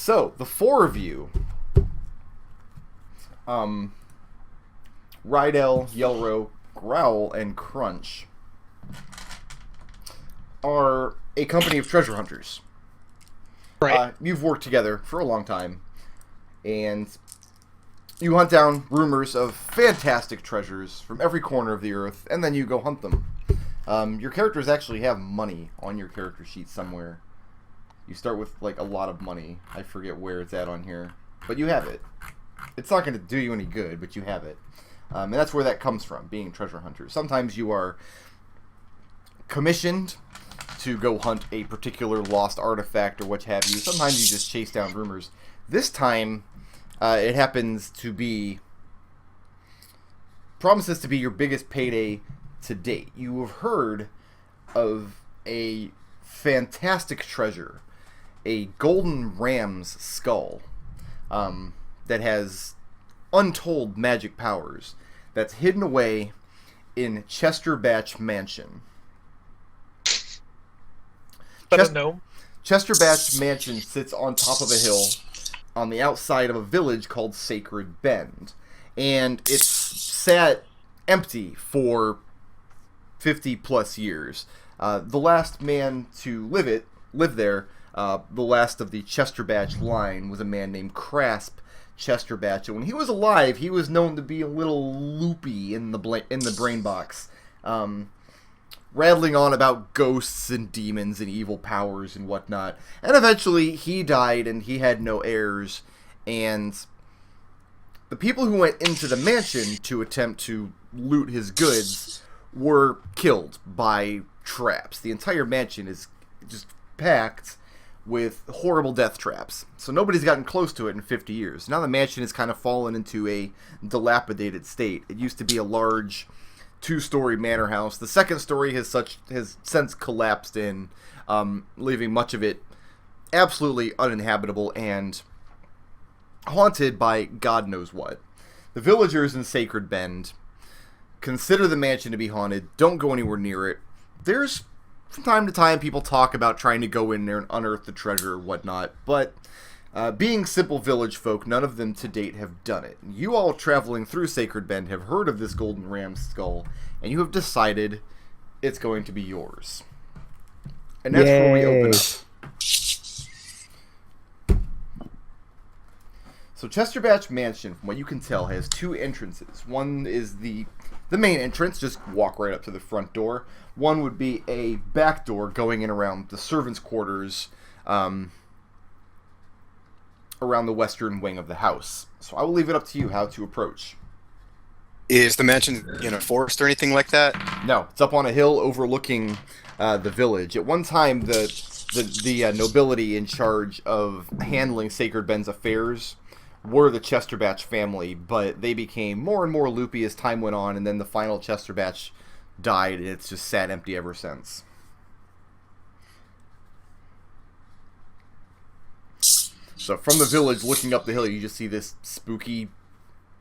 So, the four of you, Ridell, Yelro, Growl, and Crunch, are a company of treasure hunters. Right. You've worked together for a long time, and you hunt down rumors of fantastic treasures from every corner of the earth, and then you go hunt them. Your characters actually have money on your character sheet somewhere. You start with, like, a lot of money. I forget where it's at on here. But you have it. It's not going to do you any good, but you have it. And that's where that comes from, being treasure hunters. Sometimes you are commissioned to go hunt a particular lost artifact or what have you. Sometimes you just chase down rumors. This time, it happens to be... promises to be your biggest payday to date. You have heard of a fantastic treasure, a golden ram's skull, that has untold magic powers, that's hidden away in Chester Batch Mansion. Chester Batch Mansion sits on top of a hill on the outside of a village called Sacred Bend, and it's sat empty for 50 plus years. The last man to live there, the last of the Chester Batch line, was a man named Crasp Chester Batch. And when he was alive, he was known to be a little loopy in the brain box, rattling on about ghosts and demons and evil powers and whatnot. And eventually, he died, and he had no heirs. And the people who went into the mansion to attempt to loot his goods were killed by traps. The entire mansion is just packed with horrible death traps. So nobody's gotten close to it in 50 years. Now the mansion has kind of fallen into a dilapidated state. It used to be a large 2-story manor house. The second story has since collapsed in, leaving much of it absolutely uninhabitable and haunted by God knows what. The villagers in Sacred Bend consider the mansion to be haunted. Don't go anywhere near it. There's, from time to time, people talk about trying to go in there and unearth the treasure or whatnot, but being simple village folk, none of them to date have done it. You all traveling through Sacred Bend have heard of this golden ram skull, and you have decided it's going to be yours. And that's where we open up. So Chester Batch Mansion, from what you can tell, has two entrances. One is the main entrance, just walk right up to the front door. One would be a back door going in around the servants' quarters, around the western wing of the house. So I will leave it up to you how to approach. Is the mansion in a forest or anything like that? No, it's up on a hill overlooking the village. At one time, the nobility in charge of handling Sacred Bend's affairs were the Chester Batch family, but they became more and more loopy as time went on, and then the final Chester Batch died, and it's just sat empty ever since. So from the village, looking up the hill, you just see this spooky,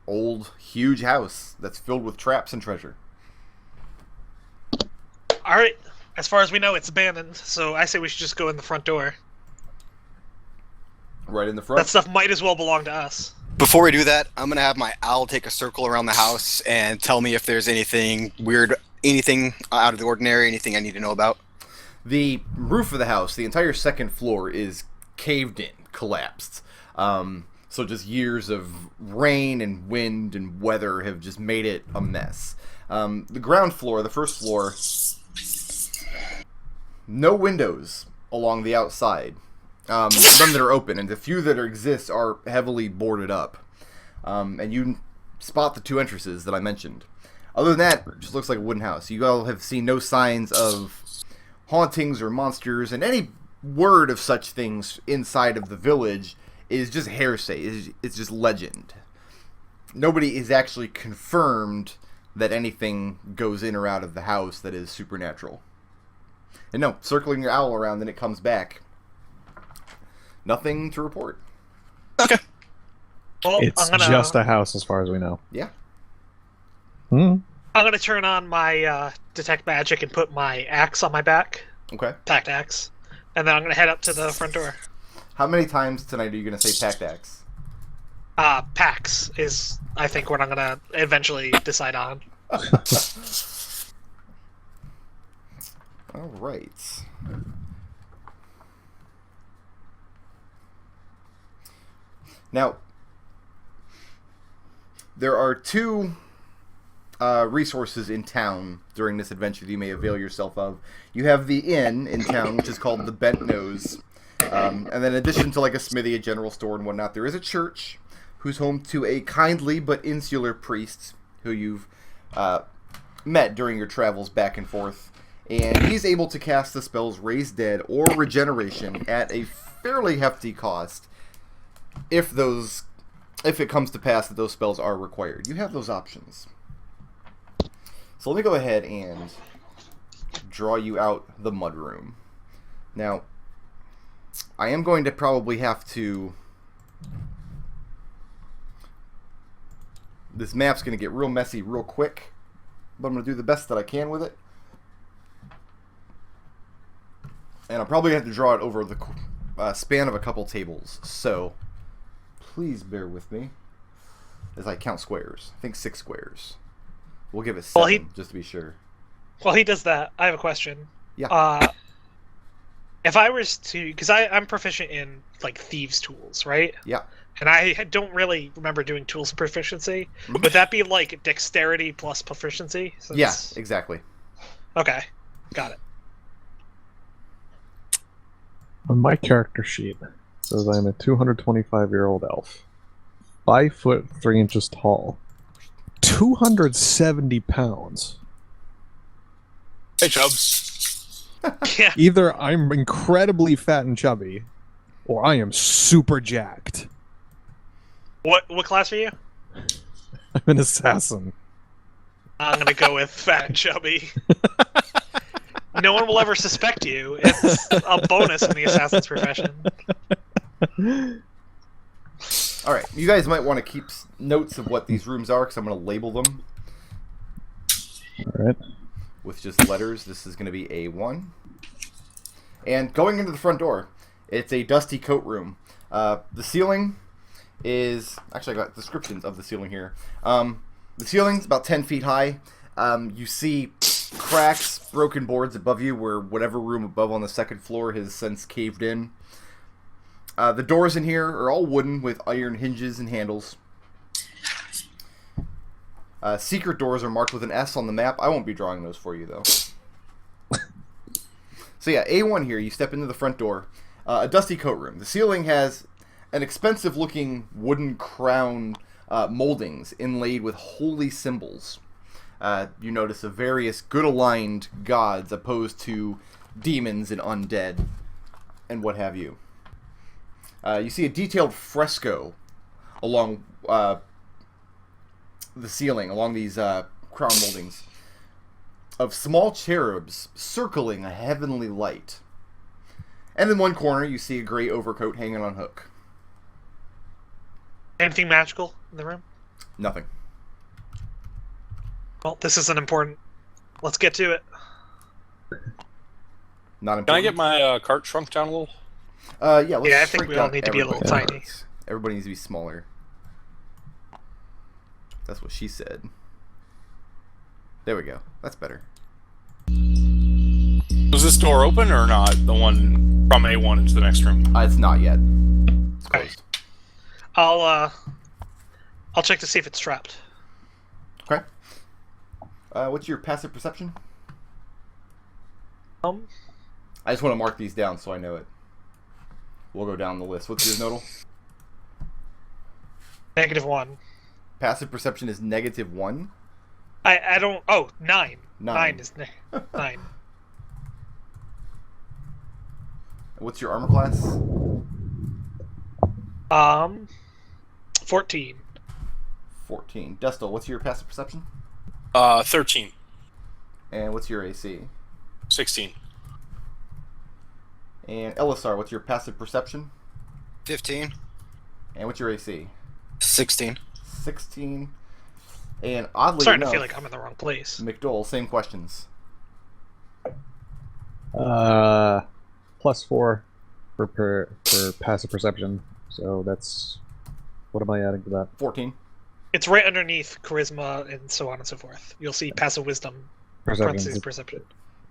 old, huge house that's filled with traps and treasure. Alright, as far as we know, it's abandoned, so I say we should just go in the front door. Right in the front? That stuff might as well belong to us. Before we do that, I'm going to have my owl take a circle around the house and tell me if there's anything weird, anything out of the ordinary, anything I need to know about. The roof of the house, the entire second floor, is caved in, collapsed. So just years of rain and wind and weather have just made it a mess. The ground floor, the first floor, no windows along the outside. None that are open, and the few that exist are heavily boarded up. And you spot the two entrances that I mentioned. Other than that, it just looks like a wooden house. You all have seen no signs of hauntings or monsters, and any word of such things inside of the village is just hearsay. It's just legend. Nobody is actually confirmed that anything goes in or out of the house that is supernatural. And no, circling your owl around, then it comes back. Nothing to report. Okay. Well, It's just a house as far as we know. Yeah. Hmm. I'm going to turn on my detect magic and put my axe on my back. Okay. Packed axe. And then I'm going to head up to the front door. How many times tonight are you going to say packed axe? Pax is, I think, what I'm gonna eventually decide on. All right. Now, there are two resources in town during this adventure that you may avail yourself of. You have the inn in town, which is called the Bent Nose. And then in addition to like a smithy, a general store, and whatnot, there is a church who's home to a kindly but insular priest who you've met during your travels back and forth. And he's able to cast the spells Raise Dead or Regeneration at a fairly hefty cost if it comes to pass that those spells are required. You have those options. So let me go ahead and draw you out the mudroom. Now, I am going to probably have to... This map's going to get real messy real quick, but I'm going to do the best that I can with it. And I'm probably going to have to draw it over the span of a couple tables, so please bear with me as I count squares. I think 6 squares. We'll give it 7, just to be sure. While he does that, I have a question. Yeah. If I was to... Because I'm proficient in, like, thieves' tools, right? Yeah. And I don't really remember doing tools proficiency. Would that be, like, dexterity plus proficiency? Yeah, exactly. Okay. Got it. On my character sheet, it says I'm a 225-year-old elf. 5 foot 3 inches tall. 270 pounds. Hey, Chubbs. Yeah. Either I'm incredibly fat and chubby, or I am super jacked. What class are you? I'm an assassin. I'm gonna go with fat and chubby. No one will ever suspect you. It's a bonus in the assassin's profession. Alright, you guys might want to keep notes of what these rooms are, because I'm going to label them. Alright. With just letters. This is going to be A1. And going into the front door, it's a dusty coat room. The ceiling is... Actually, I got descriptions of the ceiling here. The ceiling's about 10 feet high. You see cracks, broken boards above you where whatever room above on the second floor has since caved in. The doors in here are all wooden with iron hinges and handles. Secret doors are marked with an S on the map. I won't be drawing those for you, though. So yeah, A1 here, you step into the front door. A dusty coat room. The ceiling has an expensive-looking wooden crown moldings inlaid with holy symbols. You notice of various good-aligned gods opposed to demons and undead and what have you. You see a detailed fresco along the ceiling, along these crown moldings, of small cherubs circling a heavenly light. And in one corner, you see a gray overcoat hanging on a hook. Anything magical in the room? Nothing. Well, this isn't important. Let's get to it. Not important. Can I get my cart shrunk down a little? Yeah, let's I think shrink we all down need to be a little everybody. tiny. Everybody needs to be smaller. That's what she said. There we go. That's better. Was this door open or not? The one from A1 into the next room? It's not yet. It's closed. I'll check to see if it's trapped. Okay. What's your passive perception? I just want to mark these down so I know it. We'll go down the list. What's yours, Nodal? -1. Passive perception is -1. I don't... Oh, 9. 9. 9 is 9. What's your armor class? 14. 14. Destil, what's your passive perception? 13. And what's your AC? 16. And Elessar, what's your passive perception? 15. And what's your AC? 16. 16. And I'm oddly starting enough, to feel like I'm in the wrong place. McDohl, same questions. +4. for passive perception. So that's what am I adding to that? 14. It's right underneath charisma and so on and so forth. You'll see passive wisdom, parentheses perception.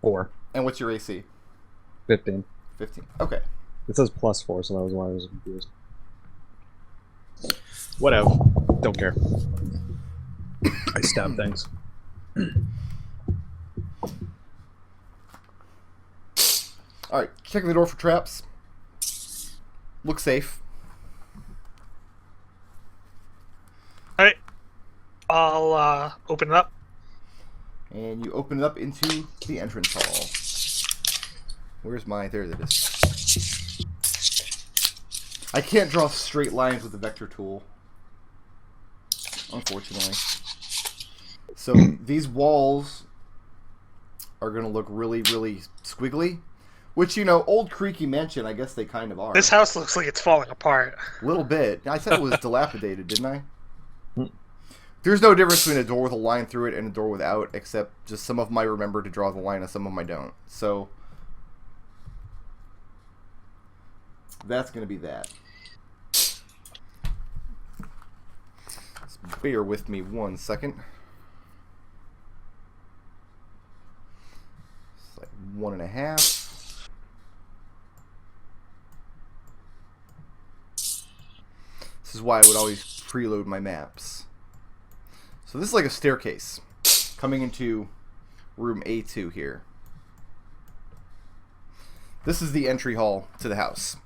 4. And what's your AC? 15. 15. Okay. It says +4, so that was why I was confused. Whatever. Don't care. I stab things. Alright, checking the door for traps. Look safe. Alright. I'll open it up. And you open it up into the entrance hall. Where's my... There it is. I can't draw straight lines with the vector tool. Unfortunately. So these walls are going to look really, really squiggly. Which, you know, old creaky mansion, I guess they kind of are. This house looks like it's falling apart. A little bit. I said it was dilapidated, didn't I? There's no difference between a door with a line through it and a door without, except just some of them I remember to draw the line and some of them I don't. So that's going to be that. Just bear with me 1 second. It's like 1.5. This is why I would always preload my maps. So this is like a staircase coming into room A2 here. This is the entry hall to the house.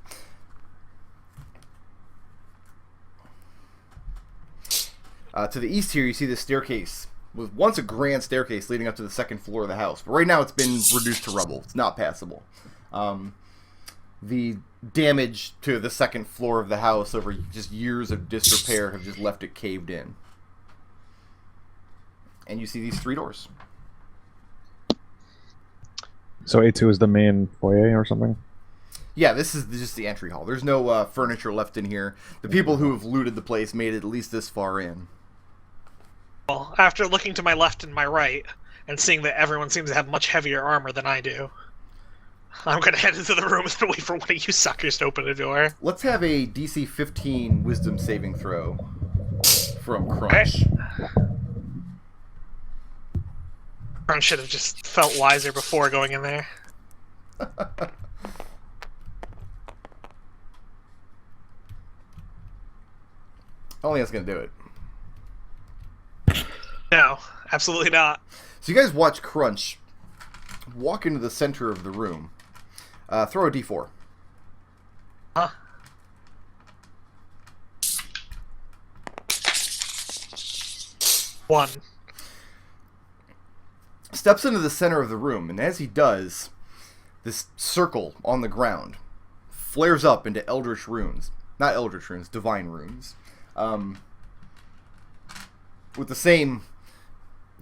To the east here, you see this staircase. It was once a grand staircase leading up to the second floor of the house, but right now it's been reduced to rubble. It's not passable. The damage to the second floor of the house over just years of disrepair have just left it caved in. And you see these 3 doors. So A2 is the main foyer or something? Yeah, this is just the entry hall. There's no furniture left in here. The people who have looted the place made it at least this far in. Well, after looking to my left and my right, and seeing that everyone seems to have much heavier armor than I do, I'm going to head into the room and wait for one of you suckers to open a door. Let's have a DC 15 wisdom saving throw from Crunch. Okay. Crunch should have just felt wiser before going in there. I don't think that's going to do it. No, absolutely not. So you guys watch Crunch walk into the center of the room. Throw a D4. Huh? One. Steps into the center of the room, and as he does, this circle on the ground flares up into eldritch runes. Not eldritch runes, divine runes. With the same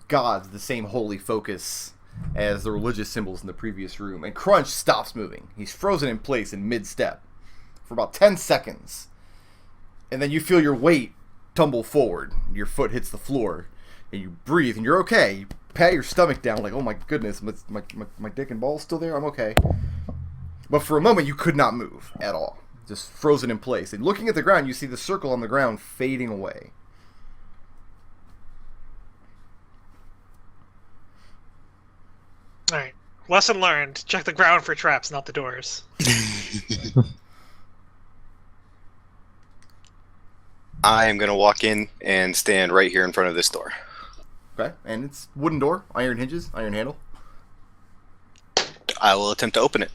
gods, the same holy focus as the religious symbols in the previous room. And Crunch stops moving. He's frozen in place in mid-step for about 10 seconds. And then you feel your weight tumble forward. Your foot hits the floor. And you breathe, and you're okay. You pat your stomach down like, oh my goodness, my dick and balls still there? I'm okay. But for a moment, you could not move at all. Just frozen in place. And looking at the ground, you see the circle on the ground fading away. Alright. Lesson learned. Check the ground for traps, not the doors. I am going to walk in and stand right here in front of this door. Okay, and it's wooden door, iron hinges, iron handle. I will attempt to open it.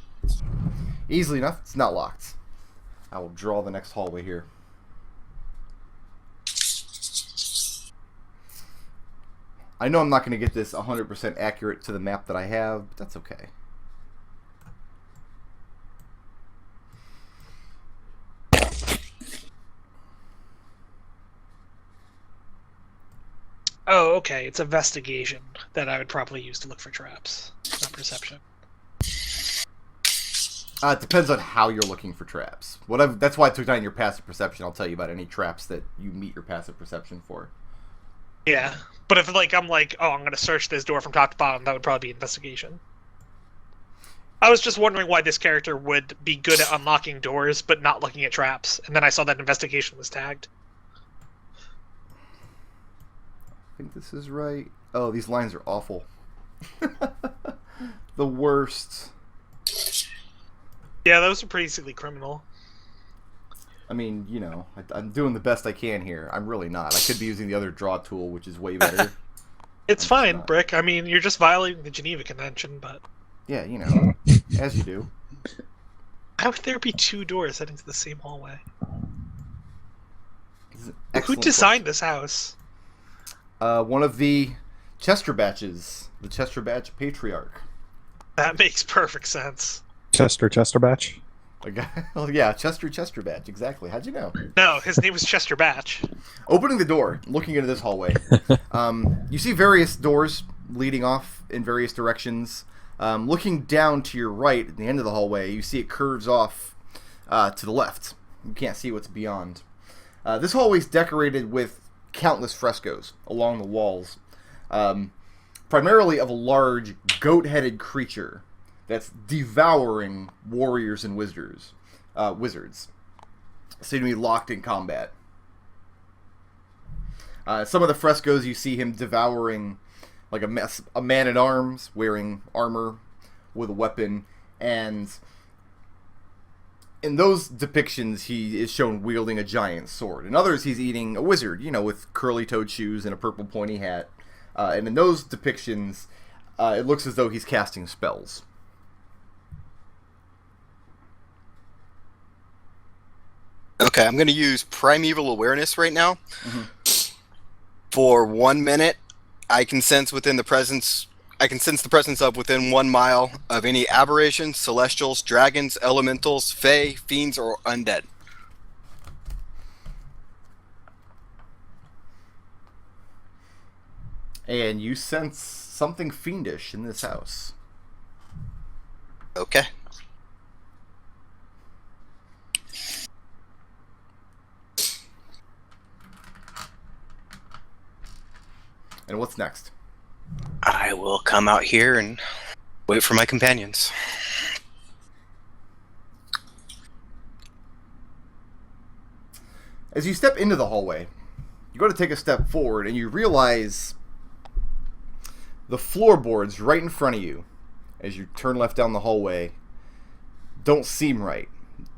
Easily enough, it's not locked. I will draw the next hallway here. I know I'm not going to get this 100% accurate to the map that I have, but that's okay. Oh, okay. It's investigation that I would probably use to look for traps, not perception. It depends on how you're looking for traps. That's why I took down your passive perception. I'll tell you about any traps that you meet your passive perception for. Yeah, but if I'm like, oh, I'm going to search this door from top to bottom, that would probably be investigation. I was just wondering why this character would be good at unlocking doors, but not looking at traps. And then I saw that investigation was tagged. I think this is right. Oh, these lines are awful. The worst. Yeah, those are basically criminal. I mean, you know, I'm doing the best I can here. I'm really not. I could be using the other draw tool, which is way better. It's I'm fine, not. Brick. I mean, you're just violating the Geneva Convention, but... Yeah, you know, as you do. How would there be two doors heading to the same hallway? This is an Who excellent designed this house? question. One of the Chester Batches, the Chester Batch Patriarch. That makes perfect sense. Chester Batch. A guy, oh yeah, Chester Batch, exactly. How'd you know? No, his name was Chester Batch. Opening the door, looking into this hallway, you see various doors leading off in various directions. Looking down to your right, at the end of the hallway, you see it curves off to the left. You can't see what's beyond. This hallway is decorated with countless frescoes along the walls, primarily of a large goat-headed creature that's devouring warriors and wizards, seem to be locked in combat. Some of the frescoes you see him devouring like a man at arms wearing armor with a weapon, and in those depictions he is shown wielding a giant sword. In others he's eating a wizard, you know, with curly-toed shoes and a purple pointy hat. And in those depictions, it looks as though he's casting spells. Okay, I'm going to use Primeval Awareness right now. For 1 minute, I can sense the presence of within 1 mile of any aberrations, celestials, dragons, elementals, fae, fiends, or undead. And you sense something fiendish in this house. Okay. And what's next? I will come out here and wait for my companions. As you step into the hallway, you go to take a step forward and you realize the floorboards right in front of you, as you turn left down the hallway, don't seem right.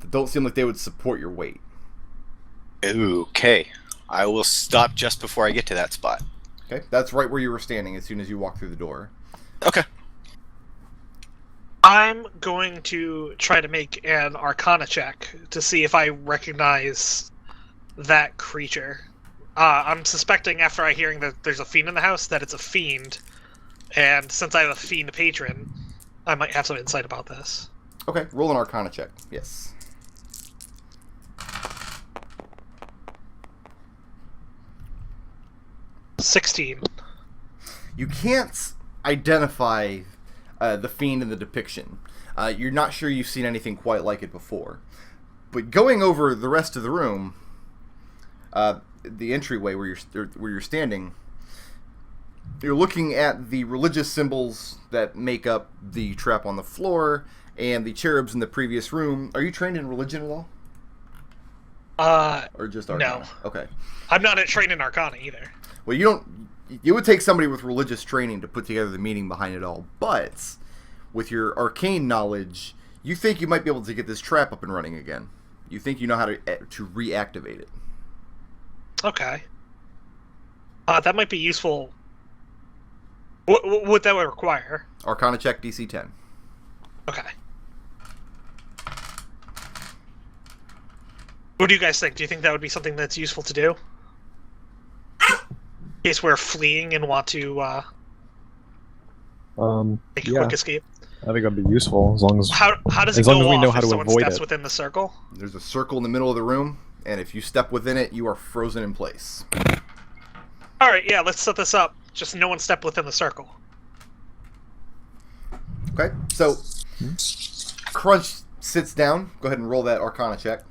They don't seem like they would support your weight. Okay. I will stop just before I get to that spot. Okay, that's right where you were standing as soon as you walked through the door. Okay. I'm going to try to make an Arcana check to see if I recognize that creature. I'm suspecting after I hearing that there's a fiend in the house that it's a fiend, and since I have a fiend patron, I might have some insight about this. Okay, roll an Arcana check. Yes. $16. You can't identify the fiend in the depiction. You're not sure you've seen anything quite like it before. But going over the rest of the room, the entryway where you're standing, you're looking at the religious symbols that make up the trap on the floor and the cherubs in the previous room. Are you trained in religion at all? Or just Arcana? No. Okay. I'm not trained in Arcana either. Well, you would take somebody with religious training to put together the meaning behind it all, but with your arcane knowledge, you think you might be able to get this trap up and running again. You think you know how to reactivate it. Okay. That might be useful. What that would require? Arcana check DC 10. Okay. What do you guys think? Do you think that would be something that's useful to do? In case we're fleeing and want to make a yeah, quick escape. I think that'd be useful as long as How does it as go long as we off know if how to someone avoid steps it. within the circle? There's a circle in the middle of the room, and if you step within it, you are frozen in place. Alright, yeah, let's set this up. Just no one step within the circle. Okay, so Crunch sits down. Go ahead and roll that Arcana check.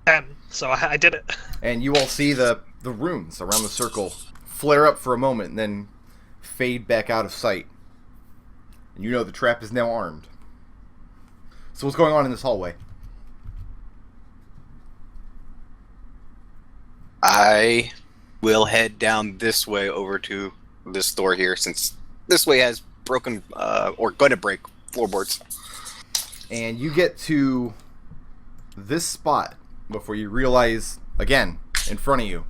Then So I did it. And you all see the runes around the circle flare up for a moment and then fade back out of sight. And you know the trap is now armed. So what's going on in this hallway? I will head down this way over to this door here, since this way has broken or going to break floorboards. And you get to this spot before you realize, again, in front of you,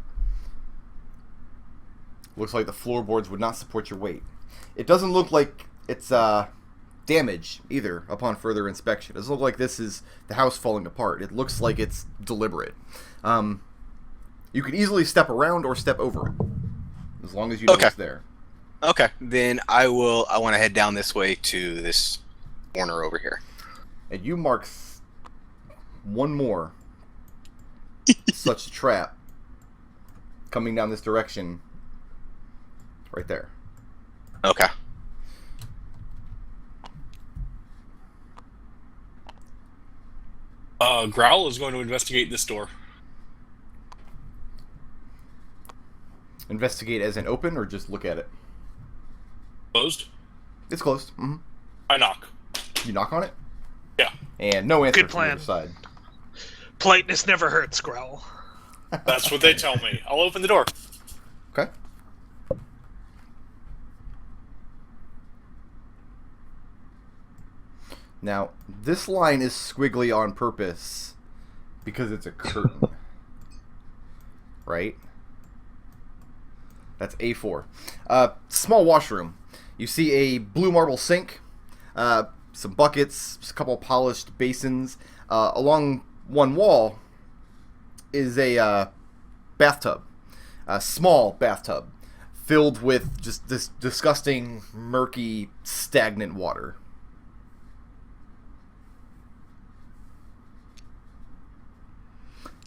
looks like the floorboards would not support your weight. It doesn't look like it's damage either upon further inspection. It doesn't look like this is the house falling apart. It looks like it's deliberate. You could easily step around or step over it, as long as you know it's there. Okay, then I want to head down this way to this corner over here. And you mark one more such trap coming down this direction right there. Okay. Growl is going to investigate this door. Investigate as in open or just look at it? Closed. It's closed. Mm-hmm. I knock. You knock on it? Yeah. And no answer Good from the plan. other side. Politeness never hurts, Growl. That's what they tell me. I'll open the door. Okay. Now, this line is squiggly on purpose because it's a curtain. Right? That's A4. Small washroom. You see a blue marble sink, some buckets, a couple polished basins. Along one wall is a bathtub, a small bathtub, filled with just this disgusting, murky, stagnant water.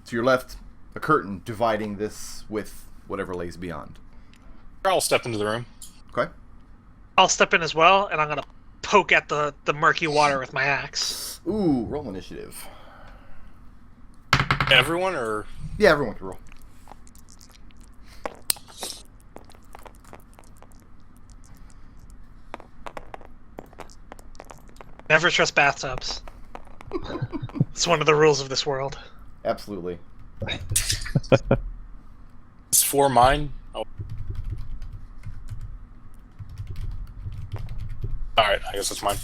To your left, a curtain dividing this with whatever lays beyond. Growl step into the room. Okay. I'll step in as well, and I'm gonna poke at the murky water with my axe. Ooh, roll initiative. Everyone, or Yeah, everyone can roll. Never trust bathtubs. It's one of the rules of this world. Absolutely. it's for mine. Oh. All right, I guess that's mine.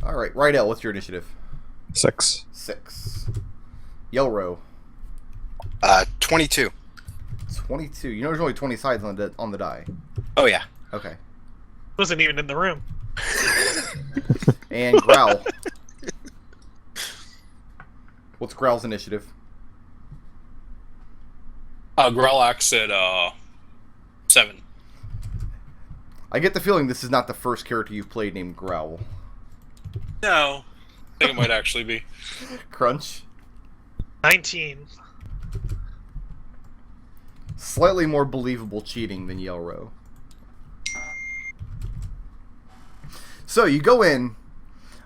All right, Ridell, what's your initiative? 6. 6. Yelro, 22. 22. You know there's only 20 sides on the die. Oh yeah. Okay. Wasn't even in the room. And Growl. What's Growl's initiative? Growl acts at 7. I get the feeling this is not the first character you've played named Growl. No, I think it might actually be. Crunch. 19. Slightly more believable cheating than Yelro. So you go in.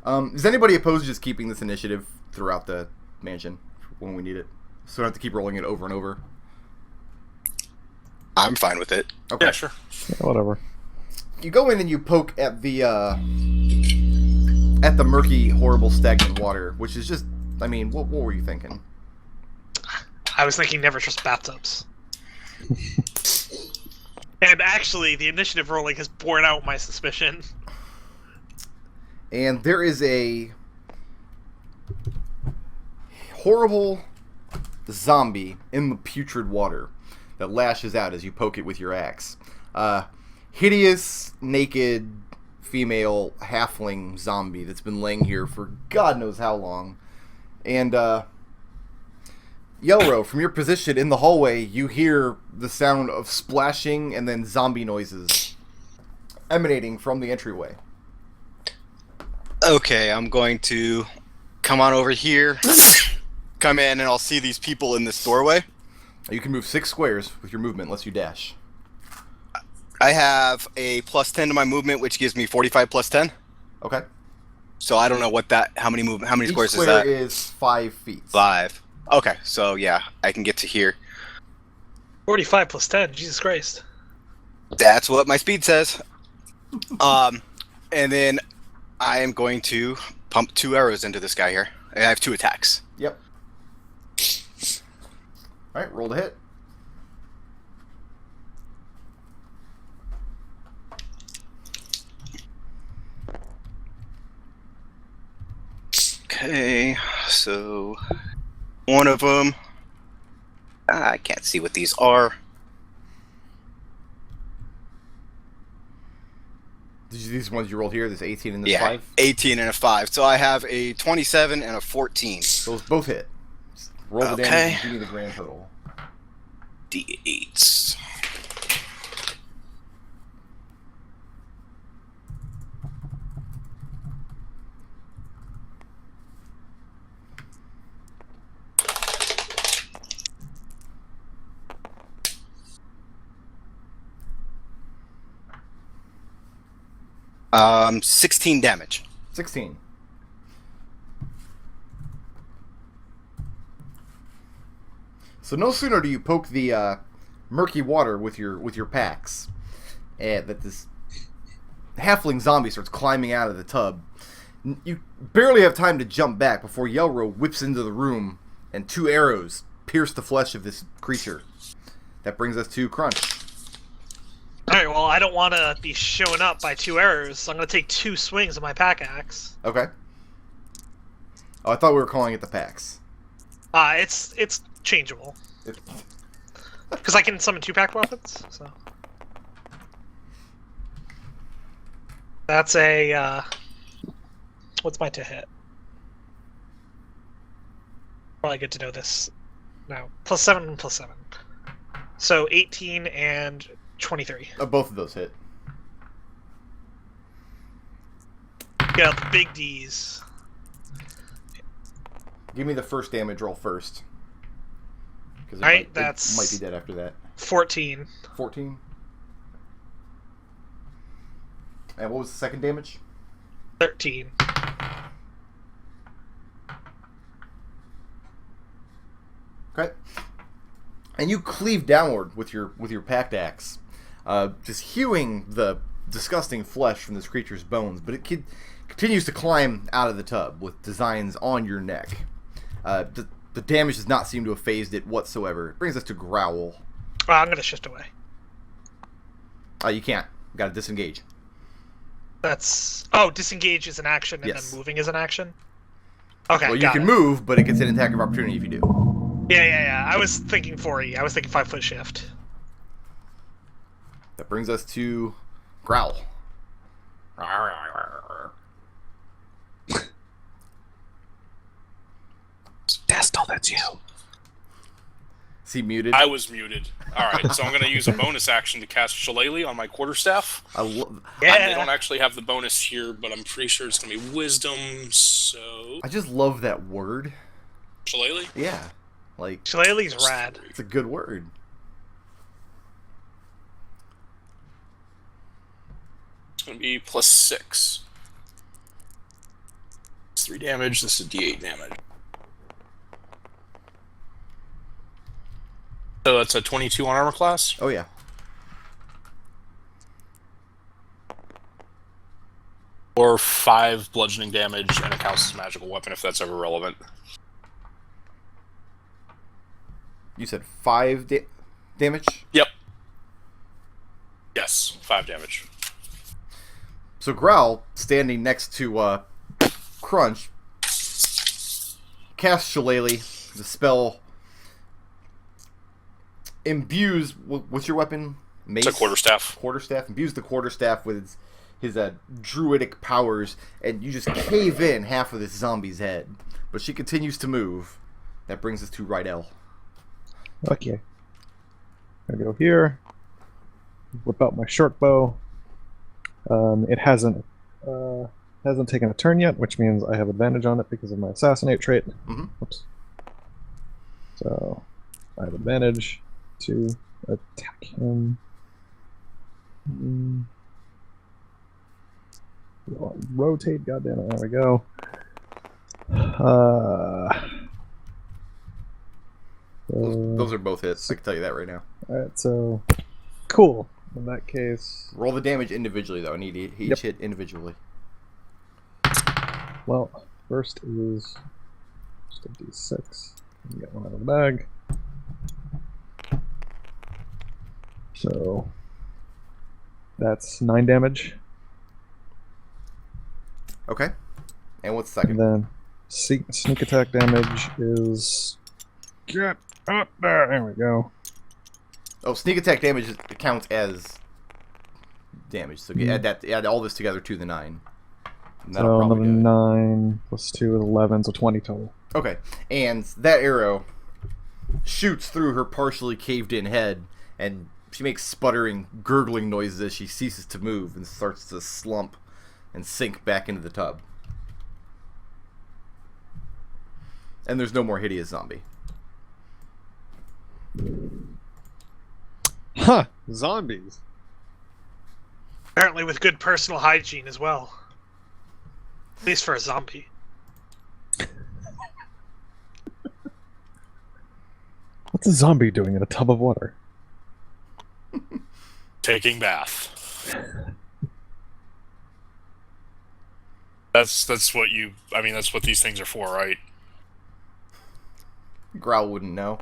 Is anybody opposed to just keeping this initiative throughout the mansion when we need it, so we don't have to keep rolling it over and over? I'm fine with it. Okay. Yeah, sure. Yeah, whatever. You go in and you poke at the murky, horrible, stagnant water, which is just, I mean, what were you thinking? I was thinking never trust bathtubs. And actually, the initiative rolling has borne out my suspicion. And there is a horrible zombie in the putrid water that lashes out as you poke it with your axe. Hideous, naked, female halfling zombie that's been laying here for God knows how long. And, Yelro, from your position in the hallway, you hear the sound of splashing and then zombie noises emanating from the entryway. Okay, I'm going to come on over here, come in, and I'll see these people in this doorway. You can move 6 squares with your movement unless you dash. I have a +10 to my movement, which gives me 45 + 10. Okay. So I don't know what that. How many Each squares is square that? is 5 feet. 5. Okay, so yeah, I can get to here. 45 plus 10. Jesus Christ. That's what my speed says. And then I am going to pump 2 arrows into this guy here. I have 2 attacks. Yep. All right, roll to hit. Okay, so one of them. I can't see what these are. These ones you rolled here, this 18 and this Yeah, 5? 18 and a 5. So I have a 27 and a 14. Those both hit. Just roll the Okay. damage and give me the grand total. D8s. Um, 16 damage. 16. So no sooner do you poke the murky water with your packs, that this halfling zombie starts climbing out of the tub. You barely have time to jump back before Yelro whips into the room and 2 arrows pierce the flesh of this creature. That brings us to Crunch. Alright, well, I don't want to be shown up by 2 arrows, so I'm going to take 2 swings of my pack axe. Okay. Oh, I thought we were calling it the packs. It's changeable. Because I can summon 2 pack weapons, so... That's a, what's my to hit? Probably good to know this now. +7 and +7. So 18 and 23. Both of those hit. Yeah, the big D's. Give me the first damage roll first. Because Alright, it that's might be dead after that. 14. 14. And what was the second damage? 13. Okay. And you cleave downward with your packed axe, just hewing the disgusting flesh from this creature's bones. But it continues to climb out of the tub with designs on your neck. The damage does not seem to have phased it whatsoever. It brings us to Growl. I'm going to shift away. You can't. Got to disengage. That's... Oh, disengage is an action, and Yes. then moving is an action? Okay, Well, you got can it. move, but it gets an attack of opportunity if you do. Yeah. I was thinking 4E. I was thinking 5-foot shift. That brings us to Growl. Destil, that's you. Is he muted? I was muted. Alright, so I'm going to use a bonus action to cast Shillelagh on my quarterstaff. They Yeah. don't actually have the bonus here, but I'm pretty sure it's going to be Wisdom, so... I just love that word. Shillelagh? Yeah. Like, Shillelagh's rad. it's a good word. It's going to be +6. It's 3 damage, this is D8 damage. So that's a 22 on armor class. Oh, yeah. Or 5 bludgeoning damage, and it counts as a magical weapon if that's ever relevant. You said 5 damage? Yep. Yes, 5 damage. So Growl, standing next to Crunch, casts Shillelagh. The spell imbues... What's your weapon? Mace? It's a quarterstaff. Quarterstaff. Imbues the quarterstaff with his druidic powers, and you just cave in half of this zombie's head. But she continues to move. That brings us to Ridell. Okay. I go here. Whip out my short bow. It hasn't taken a turn yet, which means I have advantage on it because of my assassinate trait. Mhm. Oops. So I have advantage to attack him. Rotate, goddammit, there we go. Those are both hits. I can tell you that right now. Alright, so cool. In that case, Roll the damage individually, though. I need each hit individually. well, first is just a d6. Get one out of the bag. So that's 9 damage. Okay. And what's the And second? then sneak attack damage is get up there. There we go. Oh, sneak attack damage counts as damage. So add all this together to the 9. And that'll So probably another do it. 9 plus 2 is 11, so 20 total. Okay. And that arrow shoots through her partially caved in head, and she makes sputtering, gurgling noises as she ceases to move and starts to slump and sink back into the tub. And there's no more hideous zombie. Huh! Zombies. Apparently with good personal hygiene as well. At least for a zombie. What's a zombie doing in a tub of water? Taking bath. That's what you. I mean, that's what these things are for, right? Growl wouldn't know.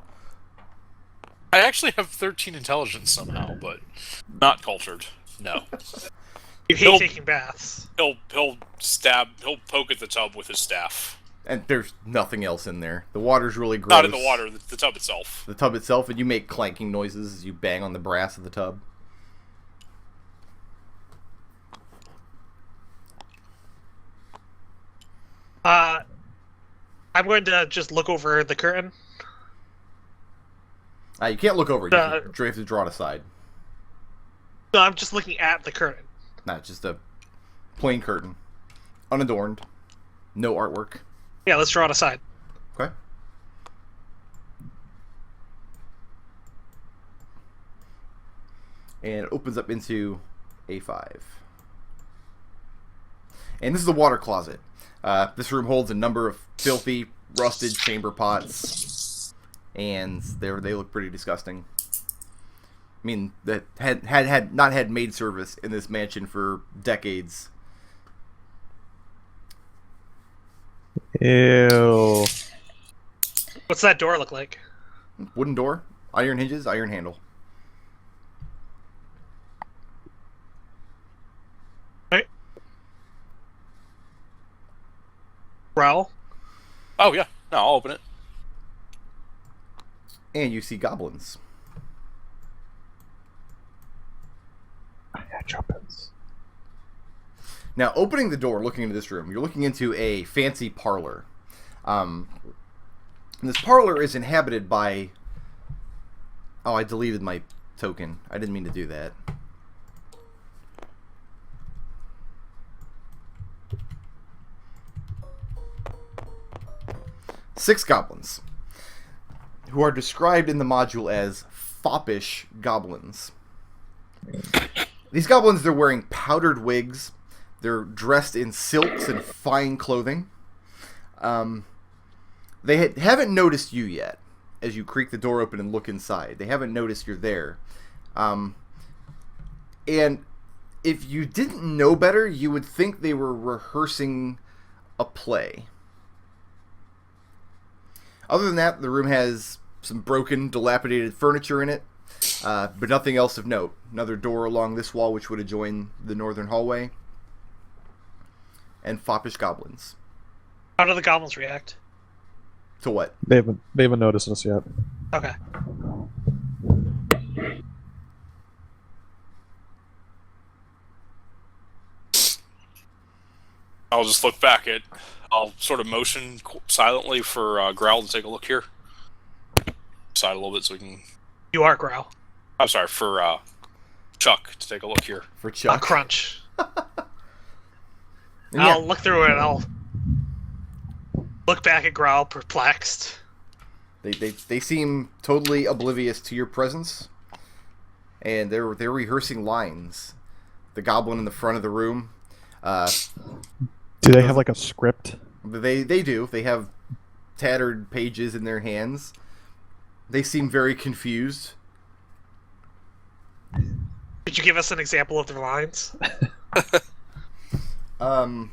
I actually have 13 intelligence somehow, but not cultured. No. You hate taking baths. He'll poke at the tub with his staff. And there's nothing else in there. The water's really gross. Not in the water, the tub itself. The tub itself, and you make clanking noises as you bang on the brass of the tub. I'm going to just look over the curtain. You can't look over it. You have to draw it aside. No, I'm just looking at the curtain. Not just a plain curtain. Unadorned. No artwork. Yeah, let's draw it aside. Okay. And it opens up into A5. And this is the water closet. This room holds a number of filthy, rusted chamber pots. And they look pretty disgusting. I mean, that had not had maid service in this mansion for decades. Ew. What's that door look like? Wooden door, iron hinges, iron handle. Right. Growl? Oh yeah, no, I'll open it. And you see goblins. Jumpins. Now, opening the door, looking into this room, you're looking into a fancy parlor. And this parlor is inhabited by... Oh, I deleted my token. I didn't mean to do that. Six goblins, who are described in the module as foppish goblins. These goblins, they're wearing powdered wigs. They're dressed in silks and fine clothing. They haven't noticed you yet as you creak the door open and look inside. They haven't noticed you're there. And if you didn't know better, you would think they were rehearsing a play. Other than that, the room has some broken, dilapidated furniture in it. But nothing else of note. Another door along this wall which would adjoin the northern hallway. And foppish goblins. How do the goblins react? To what? They haven't noticed us yet. Okay. I'll just look back at. I'll sort of motion silently for Growl to take a look here. Side a little bit so we can. You are Growl. I'm sorry, for Chuck to take a look here. For Chuck. Crunch. Yeah. I'll look through it and I'll look back at Growl, perplexed. They seem totally oblivious to your presence. And they're rehearsing lines. The goblin in the front of the room. Do they have like a script? They do. They have tattered pages in their hands. They seem very confused. Could you give us an example of their lines? I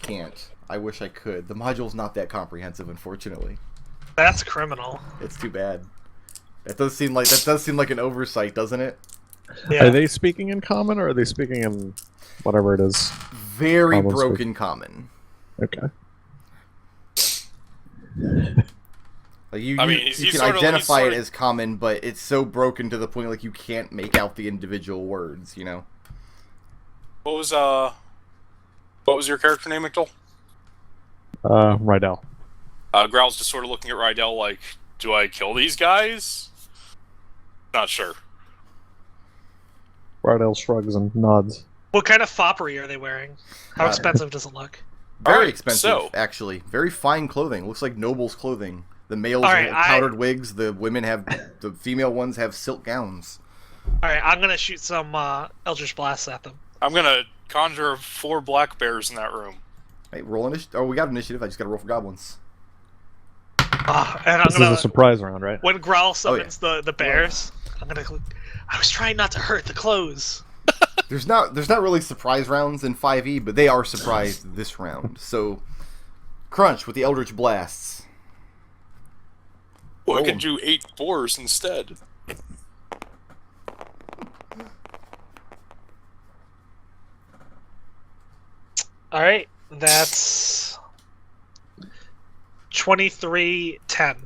can't. I wish I could. The module's not that comprehensive, unfortunately. That's criminal. It's too bad. That does seem like an oversight, doesn't it? Yeah. Are they speaking in common, or are they speaking in whatever it is? Very Almost broken common. Okay. Like you he's can sort of- identify he's it sort of- as common, but it's so broken to the point like you can't make out the individual words. You know. What was your character name, McDohl? Ridell. Growl's just sort of looking at Ridell like, do I kill these guys? Not sure. Ridell shrugs and nods. What kind of foppery are they wearing? How expensive does it look? Very Alright, expensive, so- actually. Very fine clothing. Looks like nobles' clothing. The males Alright, have powdered wigs. The the female ones have silk gowns. Alright, I'm gonna shoot some Eldritch Blasts at them. I'm gonna conjure 4 black bears in that room. Hey, roll initiative. Oh, we got initiative. I just got to roll for goblins. And I'm This is gonna... a surprise round, right? When Growl summons the bears, I'm gonna... I was trying not to hurt the clothes. There's not really surprise rounds in 5e, but they are surprised this round. So, Crunch with the Eldritch Blasts. Well, I Roll could 'em. do 8 boars instead. Alright, that's... 23-10.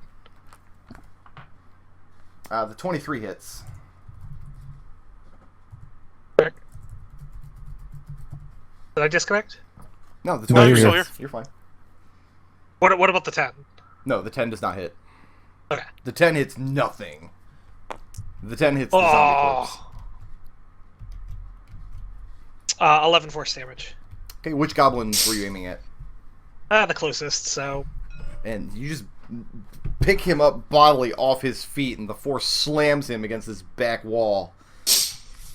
The 23 hits. Did I disconnect? No, the No, 23 you're still hits. You're fine. What about the 10? No, the 10 does not hit. Okay. The 10 hits nothing. The 10 hits the zombie corpse. 11 force damage. Okay, which goblins were you aiming at? The closest, so... And you just pick him up bodily off his feet, and the force slams him against his back wall.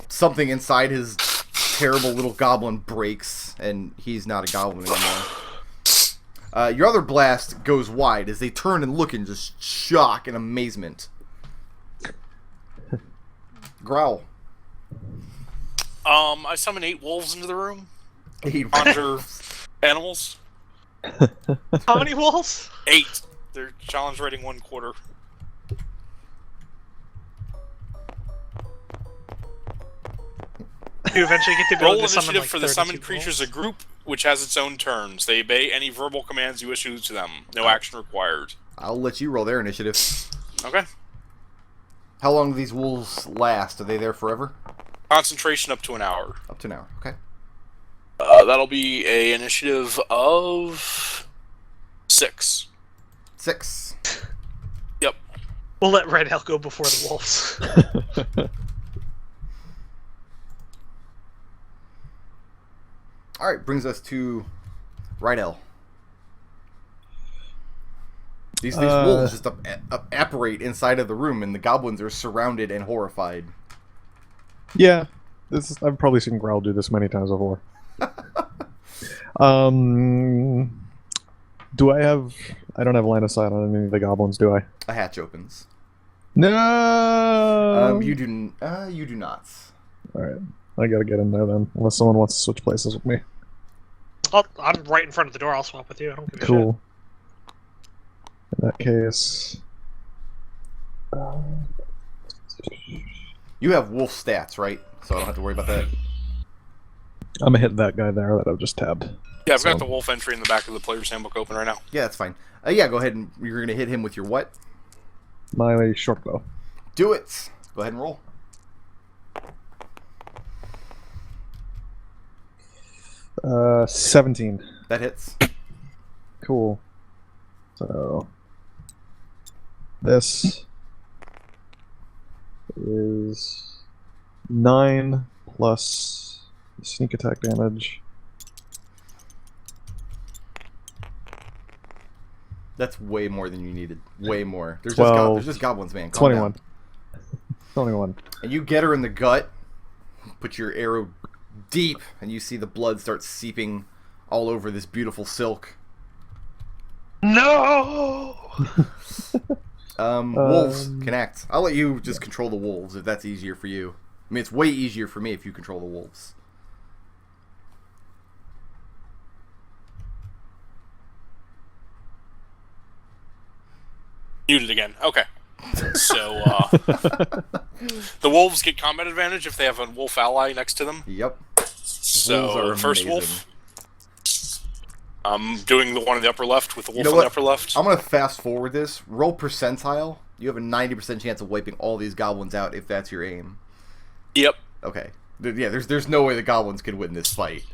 Something inside his terrible little goblin breaks, and he's not a goblin anymore. Your other blast goes wide as they turn and look in just shock and amazement. Growl. I summon 8 wolves into the room. Eight Conjure animals. How many wolves? 8. Their challenge rating 1/4. You eventually get the Roll ability to summon initiative like for the 32 summoned creatures a wolves. group which has its own turns. They obey any verbal commands you issue to them. No action required. I'll let you roll their initiative. Okay. How long do these wolves last? Are they there forever? Concentration up to an hour. Up to an hour. Okay. That'll be a initiative of 6. 6. Yep. We'll let Ridell go before the wolves. All right, brings us to Ridell. These wolves just apparate inside of the room, and the goblins are surrounded and horrified. Yeah, I've probably seen Growl do this many times before. Do I have... I don't have line of sight on any of the goblins, do I? A hatch opens. No! You do not. Alright, I gotta get in there then, unless someone wants to switch places with me. I'm right in front of the door. I'll swap with you. I don't give a Cool. In that case... You have wolf stats, right? So I don't have to worry about that. I'm gonna hit that guy there that I've just tabbed. Yeah, I've got So- the wolf entry in the back of the player's handbook open right now. Yeah, that's fine. Yeah, go ahead and you're going to hit him with your what? My short bow. Do it. Go ahead and roll. Uh, 17. That hits. Cool. So... This... is... 9 plus sneak attack damage. That's way more than you needed. Way more. There's 12. there's just goblins, man. Calm 21. down. 21. And you get her in the gut. Put your arrow deep, and you see the blood start seeping all over this beautiful silk. No! Wolves can act. I'll let you just control the wolves if that's easier for you. I mean, it's way easier for me if you control the wolves. Muted again. Okay. So, the wolves get combat advantage if they have a wolf ally next to them. Yep. So, are first amazing. wolf. I'm doing the one in the upper left with the wolf know in what? the upper left. I'm going to fast forward this. Roll percentile. You have a 90% chance of wiping all these goblins out if that's your aim. Yep. Okay. Yeah, there's no way the goblins could win this fight.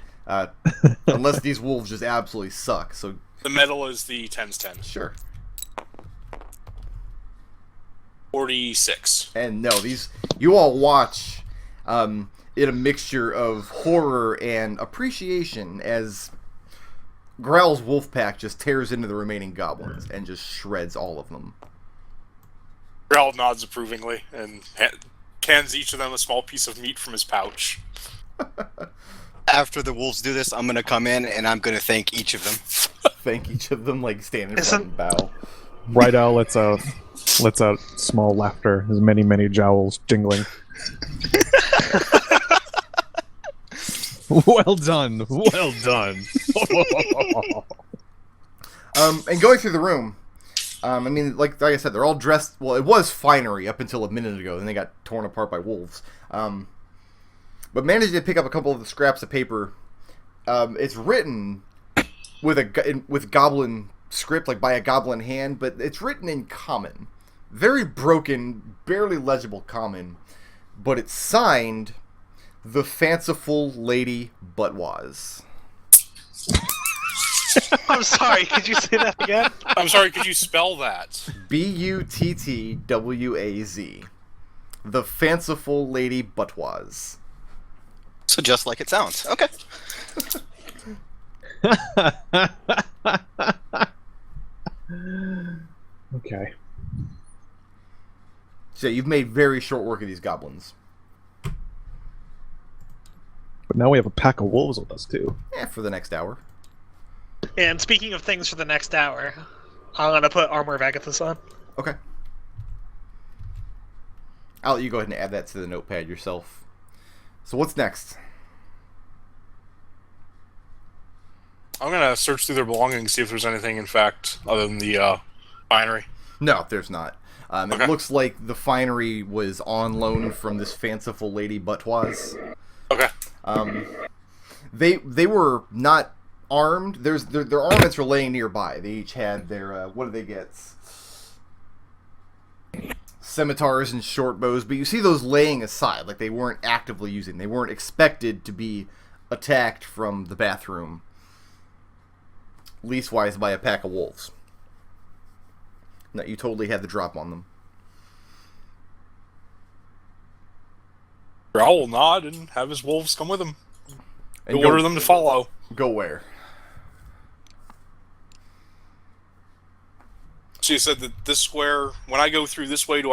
Unless these wolves just absolutely suck. So The medal is the 10's 10. sure. 46. And no, you all watch in a mixture of horror and appreciation as Growl's wolf pack just tears into the remaining goblins and just shreds all of them. Growl nods approvingly and hands each of them a small piece of meat from his pouch. After the wolves do this, I'm gonna come in and I'm gonna thank each of them. Thank each of them, like stand in front and bow. Ridell lets out small laughter, his many jowls jingling. Well done, well done. And going through the room, I mean, like I said, they're all dressed. Well, it was finery up until a minute ago, then they got torn apart by wolves. But managed to pick up a couple of the scraps of paper. It's written with goblin script, like by a goblin hand, but it's written in common, very broken, barely legible common. But it's signed, "The Fanciful Lady Buttwaz." I'm sorry, could you say that again? I'm sorry, could you spell that? Buttwaz. The Fanciful Lady Buttwaz. So just like it sounds. Okay. Okay. So you've made very short work of these goblins. But now we have a pack of wolves with us, too. For the next hour. And speaking of things for the next hour, I'm gonna put Armor of Agathis on. Okay. I'll let you go ahead and add that to the notepad yourself. So what's next? I'm gonna search through their belongings, see if there's anything, in fact, other than the finery. No, there's not. Okay. It looks like the finery was on loan from this fanciful lady Buttwaz. Okay. They were not armed. Their armaments were laying nearby. They each had their what did they get? Scimitars and short bows, but you see those laying aside, like they weren't actively using. They weren't expected to be attacked from the bathroom. Leastwise by a pack of wolves. No, you totally had the drop on them. Growl will nod and have his wolves come with him. And He'll order them to follow. Go where? So you said that this square, when I go through this way, do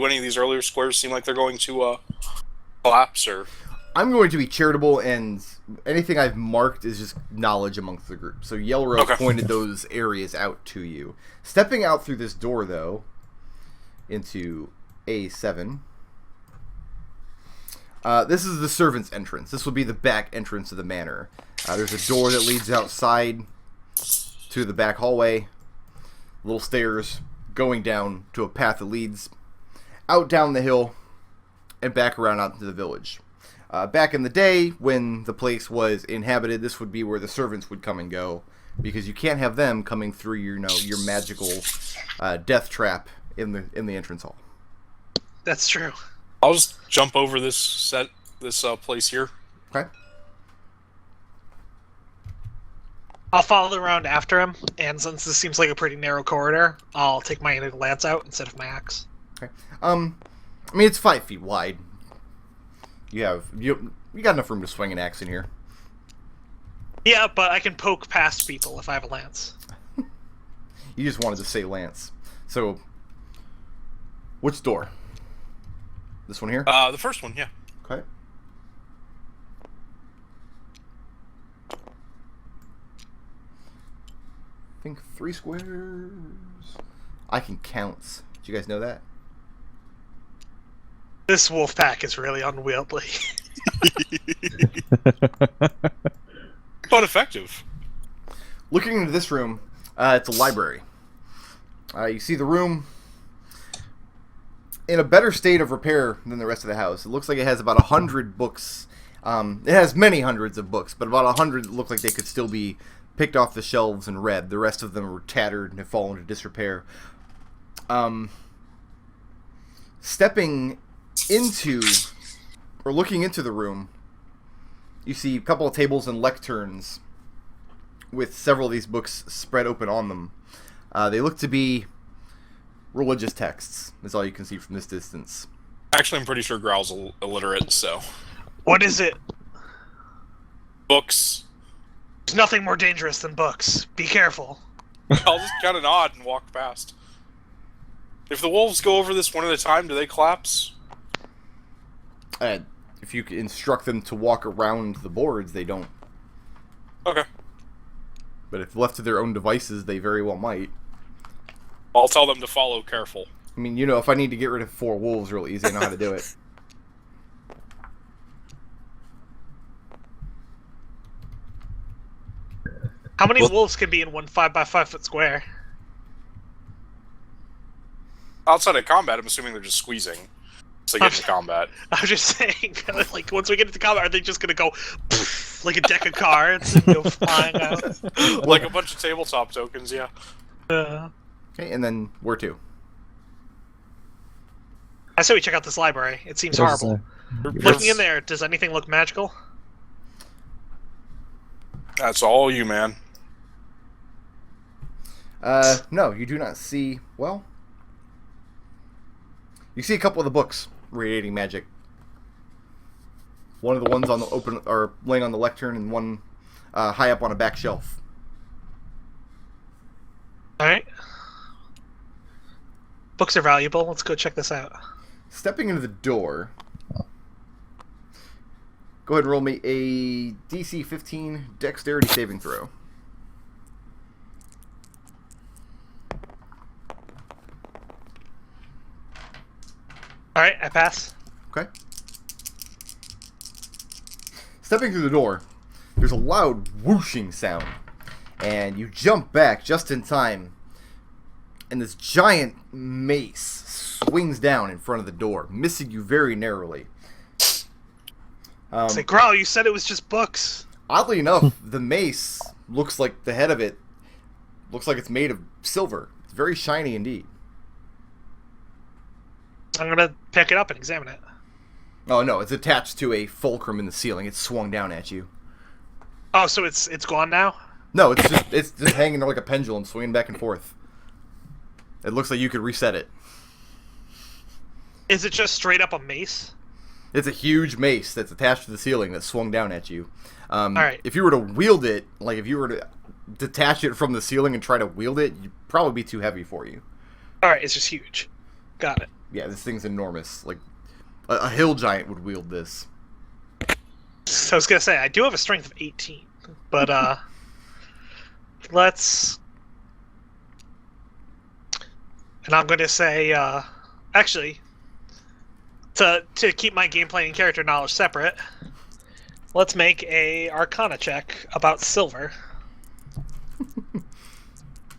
any of these earlier squares seem like they're going to collapse, or? I'm going to be charitable, and anything I've marked is just knowledge amongst the group. So Yelro pointed those areas out to you. Stepping out through this door, though, into A7. This is the servant's entrance. This will be the back entrance of the manor. There's a door that leads outside to the back hallway. Little stairs going down to a path that leads out down the hill and back around out into the village. Back in the day, when the place was inhabited, this would be where the servants would come and go, because you can't have them coming through your magical death trap in the entrance hall. That's true. I'll just jump over this place here. Okay. I'll follow around after him, and since this seems like a pretty narrow corridor, I'll take my lance out instead of my axe. Okay. I mean, it's 5 feet wide. You got enough room to swing an axe in here. Yeah, but I can poke past people if I have a lance. You just wanted to say lance. So, which door? This one here? The first one, yeah. Okay. think 3 squares. I can count. Did you guys know that? This wolf pack is really unwieldy. But effective. Looking into this room, it's a library. You see the room in a better state of repair than the rest of the house. It looks like it has about 100 books. It has many hundreds of books, but about 100 look like they could still be picked off the shelves and read. The rest of them are tattered and have fallen into disrepair. Stepping into, or looking into the room, you see a couple of tables and lecterns with several of these books spread open on them. They look to be religious texts, is all you can see from this distance. Actually, I'm pretty sure Growl's illiterate, so... What is it? Books. There's nothing more dangerous than books. Be careful. I'll just kind of nod and walk past. If the wolves go over this one at a time, do they collapse? If you instruct them to walk around the boards, they don't. Okay. But if left to their own devices, they very well might. I'll tell them to follow careful. I mean, you know, if I need to get rid of 4 wolves real easy, I know how to do it. How many wolves can be in one 5x5 foot square? Outside of combat, I'm assuming they're just squeezing. So they get into combat. I was just saying, like, once we get into combat, are they just gonna go poof, like a deck of cards and go flying out? Like a bunch of tabletop tokens, yeah. Okay, and then where to? I say we check out this library. It seems There's, horrible. yes. Looking in there, does anything look magical? That's all you, man. No, you do not see... Well... You see a couple of the books radiating magic. One of the ones on the open, or laying on the lectern, and one high up on a back shelf. Alright. Books are valuable. Let's go check this out. Stepping into the door... Go ahead and roll me a DC 15 dexterity saving throw. Alright, I pass. Okay. Stepping through the door, there's a loud whooshing sound, and you jump back just in time, and this giant mace swings down in front of the door, missing you very narrowly. Say, Growl, you said it was just books. Oddly enough, the mace looks like the head of it looks like it's made of silver. It's very shiny indeed. I'm gonna pick it up and examine it. Oh no, it's attached to a fulcrum in the ceiling. It's swung down at you. Oh, so it's gone now? No, it's just hanging there like a pendulum, swinging back and forth. It looks like you could reset it. Is it just straight up a mace? It's a huge mace that's attached to the ceiling that swung down at you. Alright. If you were to wield it, like if you were to detach it from the ceiling and try to wield it, you'd probably be too heavy for you. Alright, it's just huge. Got it. Yeah, this thing's enormous. Like, a hill giant would wield this. So I was gonna say, I do have a strength of 18, but let's... And I'm gonna say, actually, to keep my gameplay and character knowledge separate, let's make a Arcana check about silver.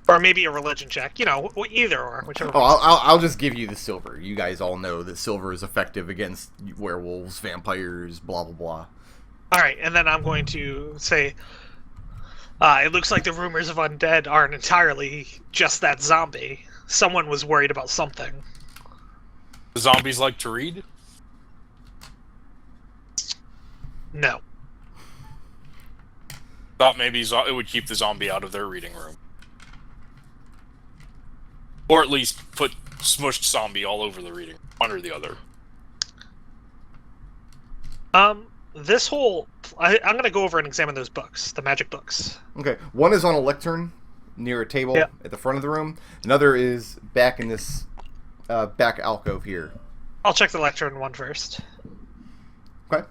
Or maybe a religion check, you know, either or, whichever. Oh, I'll just give you the silver. You guys all know that silver is effective against werewolves, vampires, blah, blah, blah. Alright, and then I'm going to say, it looks like the rumors of undead aren't entirely just that zombie. Someone was worried about something. The zombies like to read? No. Thought maybe it would keep the zombie out of their reading room. Or at least put smushed zombie all over the reading, one or the other. This whole... I'm going to go over and examine those books, the magic books. Okay, one is on a lectern near a table at the front of the room. Another is back in this back alcove here. I'll check the lectern one first. Okay.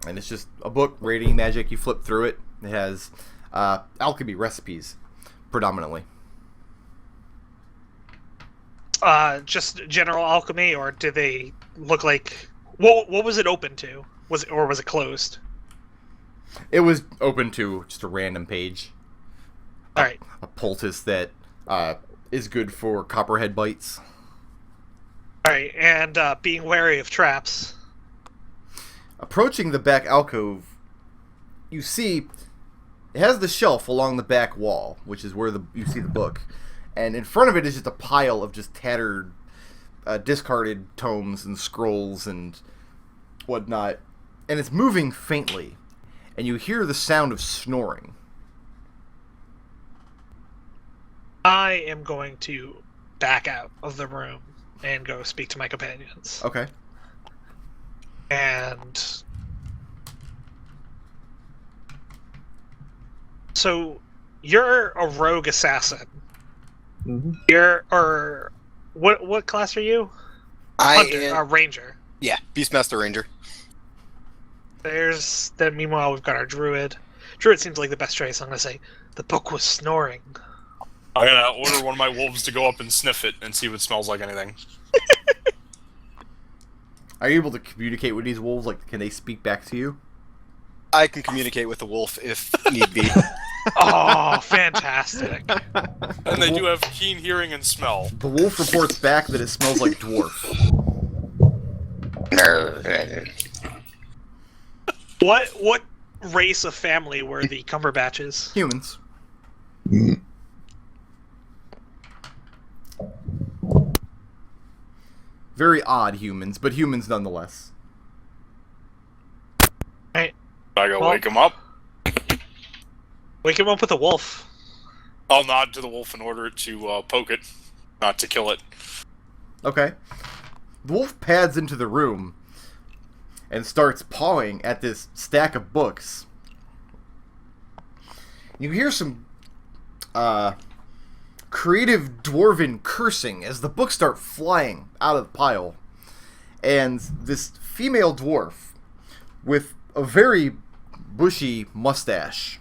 And it's just a book, Radiating Magic. You flip through it. It has alchemy recipes, predominantly. Just general alchemy, or do they look like... What was it open to? Was it closed? It was open to just a random page. Alright. A poultice that is good for copperhead bites. Alright, and being wary of traps. Approaching the back alcove, you see it has the shelf along the back wall, which is where you see the book. And in front of it is just a pile of just tattered, discarded tomes and scrolls and whatnot. And it's moving faintly. And you hear the sound of snoring. I am going to back out of the room and go speak to my companions. Okay. And... So, you're a rogue assassin. Mm-hmm. What class are you? am Ranger. Yeah, Beastmaster Ranger. Meanwhile, we've got our Druid. Druid seems like the best choice. I'm going to say, the book was snoring. I'm gonna order one of my wolves to go up and sniff it and see if it smells like anything. Are you able to communicate with these wolves? Like, can they speak back to you? I can communicate with the wolf if need be. Oh, fantastic. And they do have keen hearing and smell. The wolf reports back that it smells like dwarf. What race of family were the Cumberbatches? Humans. Very odd humans, but humans nonetheless. Right. I go wake him up. Wake him up with a wolf. I'll nod to the wolf and order it to poke it, not to kill it. Okay. The wolf pads into the room and starts pawing at this stack of books. You hear some creative dwarven cursing as the books start flying out of the pile. And this female dwarf with a very bushy mustache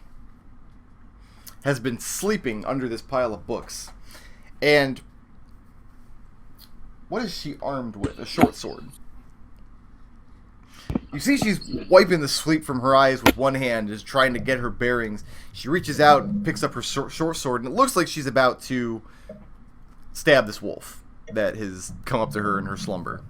has been sleeping under this pile of books. And what is she armed with? A short sword. You see she's wiping the sleep from her eyes with one hand, just trying to get her bearings. She reaches out and picks up her short sword, and it looks like she's about to stab this wolf that has come up to her in her slumber.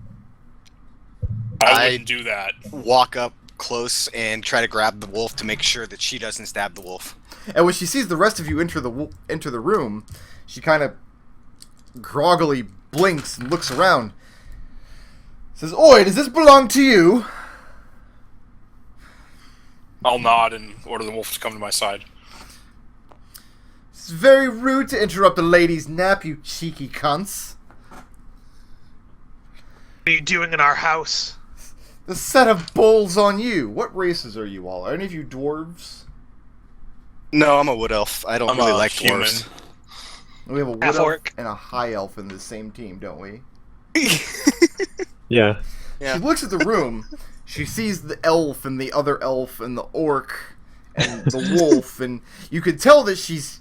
I wouldn't do that. Walk up close and try to grab the wolf to make sure that she doesn't stab the wolf. And when she sees the rest of you enter the room, she kind of groggily blinks and looks around. Says, "Oi, does this belong to you?" I'll nod and order the wolf to come to my side. It's very rude to interrupt a lady's nap, you cheeky cunts. What are you doing in our house? The set of bulls on you. What races are you all? Are any of you dwarves? No, I'm a wood elf. I don't I'm really a like human. dwarves. We have a wood Half elf orc. and a high elf in the same team, don't we? Yeah. Yeah. She looks at the room. She sees the elf and the other elf and the orc and the wolf, and you can tell that she's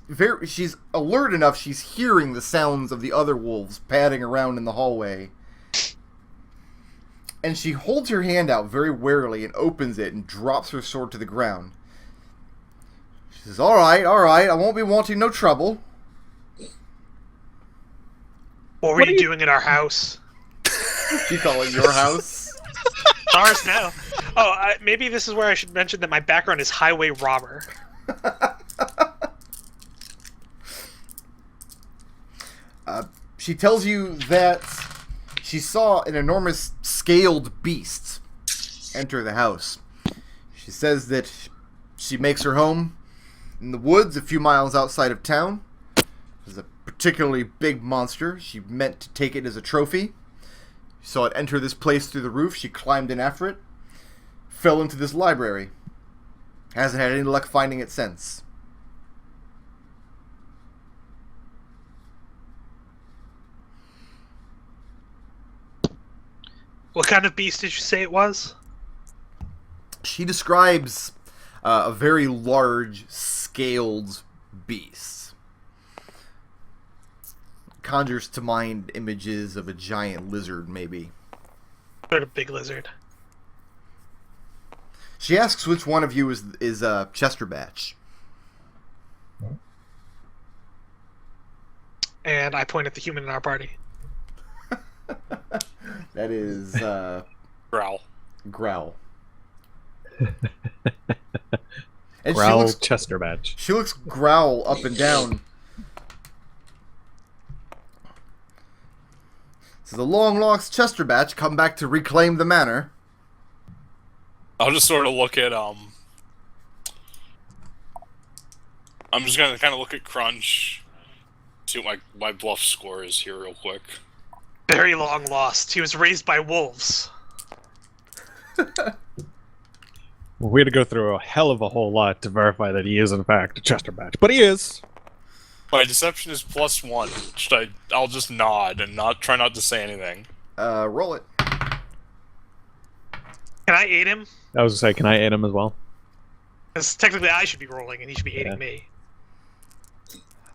alert enough. She's hearing the sounds of the other wolves padding around in the hallway. And she holds her hand out very warily and opens it and drops her sword to the ground. She says, all right, I won't be wanting no trouble." What were you doing in our house? You call it your house? Ours now. Oh, maybe this is where I should mention that my background is highway robber. She tells you that she saw an enormous scaled beast enter the house. She says that she makes her home in the woods a few miles outside of town. It's a particularly big monster. She meant to take it as a trophy. She saw it enter this place through the roof. She climbed in after it. Fell into this library. Hasn't had any luck finding it since. What kind of beast did you say it was? She describes a very large, scaled beast. Conjures to mind images of a giant lizard, maybe. Sort of big lizard. She asks which one of you is Chester Batch. And I point at the human in our party. That is Growl. Growl. And Growl Chester Badge. She looks Growl up and down. So the long lost Chester Batch come back to reclaim the manor. I'll just sort of look at I'm just gonna kind of look at Crunch, see what my bluff score is here real quick. Very long lost. He was raised by wolves. Well, we had to go through a hell of a whole lot to verify that he is in fact a Chester Badge, but he is. My deception is +1. I'll just nod and try not to say anything. Roll it. Can I aid him? I was gonna say, can I aid him as well? Because technically I should be rolling and he should be aiding me.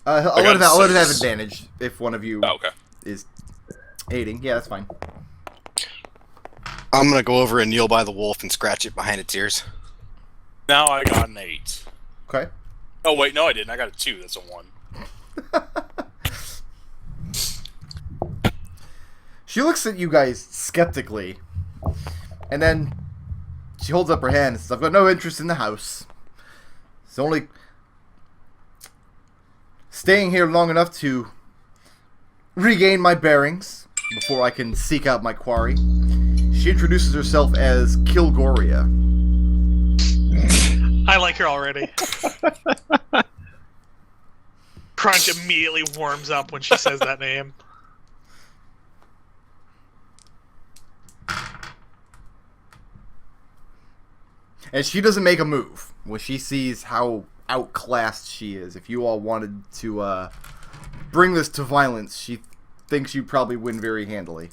I'll let him have advantage if one of you okay. is aiding. Yeah, that's fine. I'm gonna go over and kneel by the wolf and scratch it behind its ears. Now I got an 8. Okay. Oh wait, no I didn't. I got a 2. That's a 1. She looks at you guys skeptically, and then she holds up her hand and says, I've got no interest in the house. It's only staying here long enough to regain my bearings before I can seek out my quarry. She introduces herself as Kilgoria. I like her already. Crunch immediately warms up when she says that name. And she doesn't make a move when she sees how outclassed she is. If you all wanted to bring this to violence, she thinks you'd probably win very handily.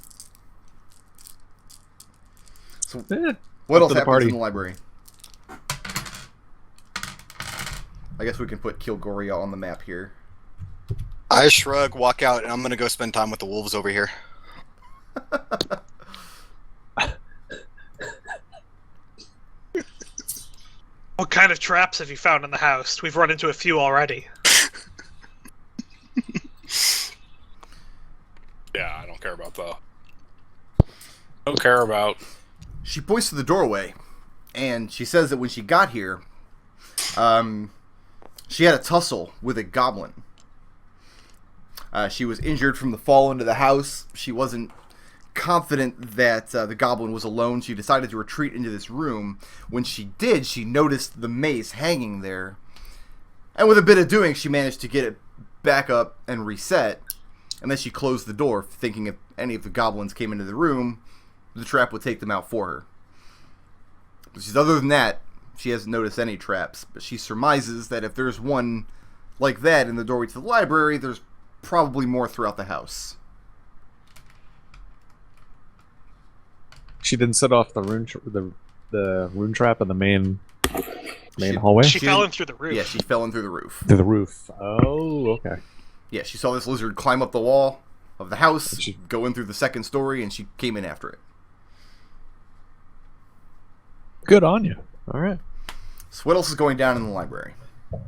So, what else happens in the library? I guess we can put Kilgoria on the map here. I shrug, walk out, and I'm gonna go spend time with the wolves over here. What kind of traps have you found in the house? We've run into a few already. Yeah, I don't care about the... Don't care about... She points to the doorway, and she says that when she got here, she had a tussle with a goblin. She was injured from the fall into the house. She wasn't confident that the goblin was alone. She decided to retreat into this room. When she did, she noticed the mace hanging there. And with a bit of doing, she managed to get it back up and reset. And then she closed the door, thinking if any of the goblins came into the room, the trap would take them out for her. But she's, other than that, she hasn't noticed any traps. But she surmises that if there's one like that in the doorway to the library, there's probably more throughout the house. She didn't set off the rune trap in the main hallway. She fell in through the roof. Yeah, she fell in through the roof. Through the roof. Oh, okay. Yeah, she saw this lizard climb up the wall of the house, go in through the second story, and she came in after it. Good on you. All right. So what else is going down in the library? I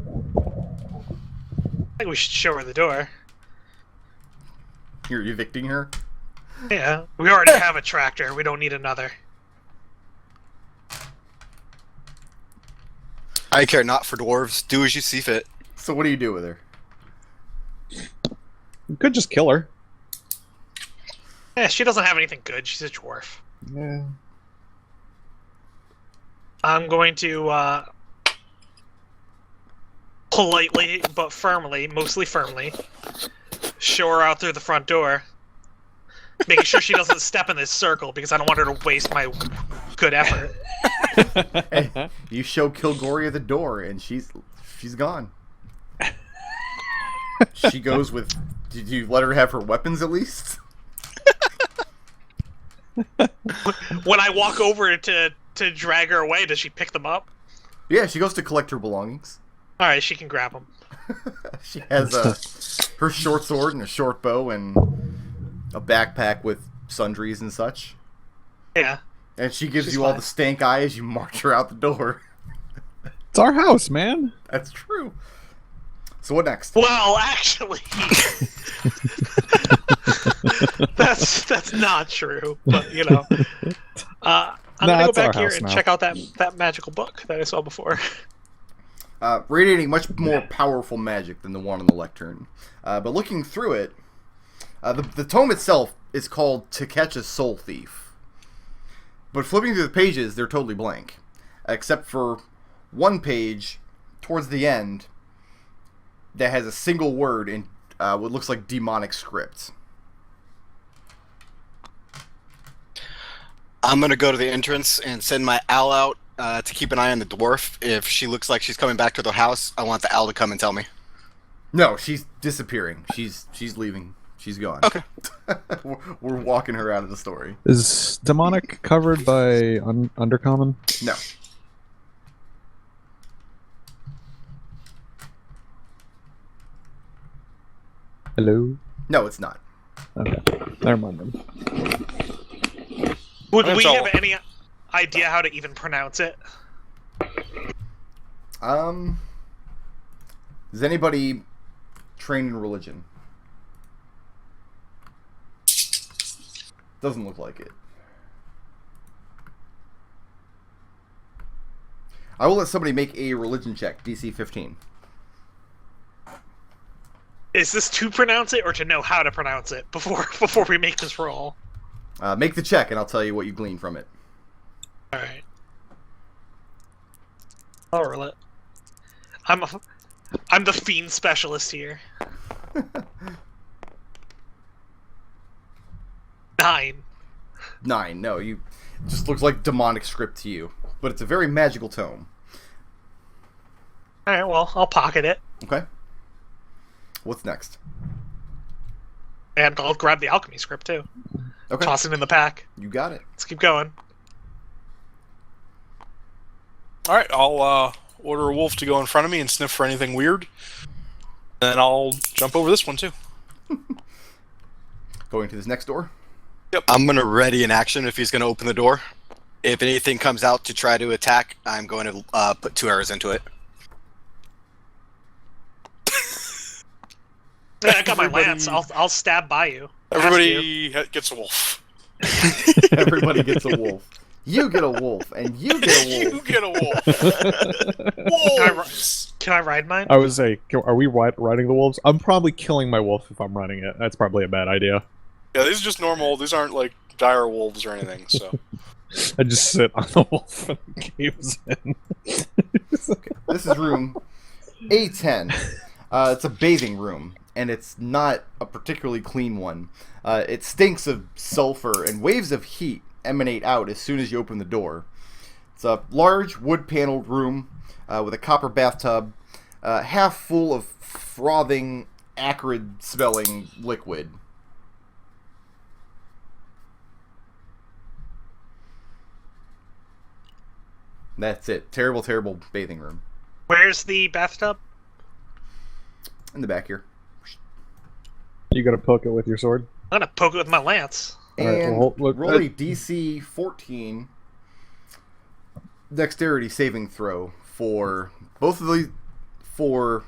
think we should show her the door. You're evicting her? Yeah, we already have a tractor. We don't need another. I care not for dwarves. Do as you see fit. So what do you do with her? You could just kill her. Yeah, she doesn't have anything good. She's a dwarf. Yeah. I'm going to politely but firmly, mostly firmly, show her out through the front door, making sure she doesn't step in this circle because I don't want her to waste my good effort. Hey, you show Kilgoria the door, and she's gone. She goes with... Did you let her have her weapons at least? When I walk over to drag her away, does she pick them up? Yeah, she goes to collect her belongings. All right, she can grab them. She has her short sword and a short bow and a backpack with sundries and such. Yeah. And she gives She's you all fine. the stank eye as you march her out the door. It's our house, man. That's true. So what next? Well, actually, that's not true. But you know, I'm gonna go it's our back here house and now. check out that magical book that I saw before. Radiating much more powerful magic than the one on the lectern. But looking through it, the tome itself is called To Catch a Soul Thief. But flipping through the pages, they're totally blank. Except for one page towards the end that has a single word in what looks like demonic script. I'm gonna go to the entrance and send my owl out to keep an eye on the dwarf. If she looks like she's coming back to the house, I want the owl to come and tell me. No, she's disappearing. She's leaving. She's gone. Okay. We're walking her out of the story. Is demonic covered by undercommon? No. Hello. No, it's not. Okay. Never mind then. Would That's we all. have any idea how to even pronounce it? Is anybody trained in religion? Doesn't look like it. I will let somebody make a religion check, DC 15. Is this to pronounce it or to know how to pronounce it before we make this roll? Make the check, and I'll tell you what you glean from it. All right. I'll roll it. I'm the fiend specialist here. 9. 9. No, it just looks like demonic script to you. But it's a very magical tome. All right, well, I'll pocket it, Okay? What's next? and I'll grab the alchemy script too. Okay. Toss it in the pack. You got it. Let's keep going. All right, I'll order a wolf to go in front of me and sniff for anything weird. And I'll jump over this one too. Going to this next door. I'm gonna ready an action if he's gonna open the door. If anything comes out to try to attack, I'm going to put 2 arrows into it. Yeah, I got my Everybody- lance. I'll stab by you. Everybody gets a wolf. Everybody gets a wolf. You get a wolf, and you get a You wolf. get a wolf. Wolves! Can I ride mine? I would say, are we riding the wolves? I'm probably killing my wolf if I'm riding it. That's probably a bad idea. Yeah, these are just normal. These aren't like dire wolves or anything. So I just sit on the wolf and caves in. This is room A10. It's a bathing room, and it's not a particularly clean one. It stinks of sulfur, and waves of heat emanate out as soon as you open the door. It's a large wood-paneled room with a copper bathtub, half full of frothing, acrid-smelling liquid. That's it. Terrible, terrible bathing room. Where's the bathtub? In the back here. You gotta poke it with your sword. I'm gonna poke it with my lance. All right, And well, look, roll a DC 14 dexterity saving throw for both of the... For...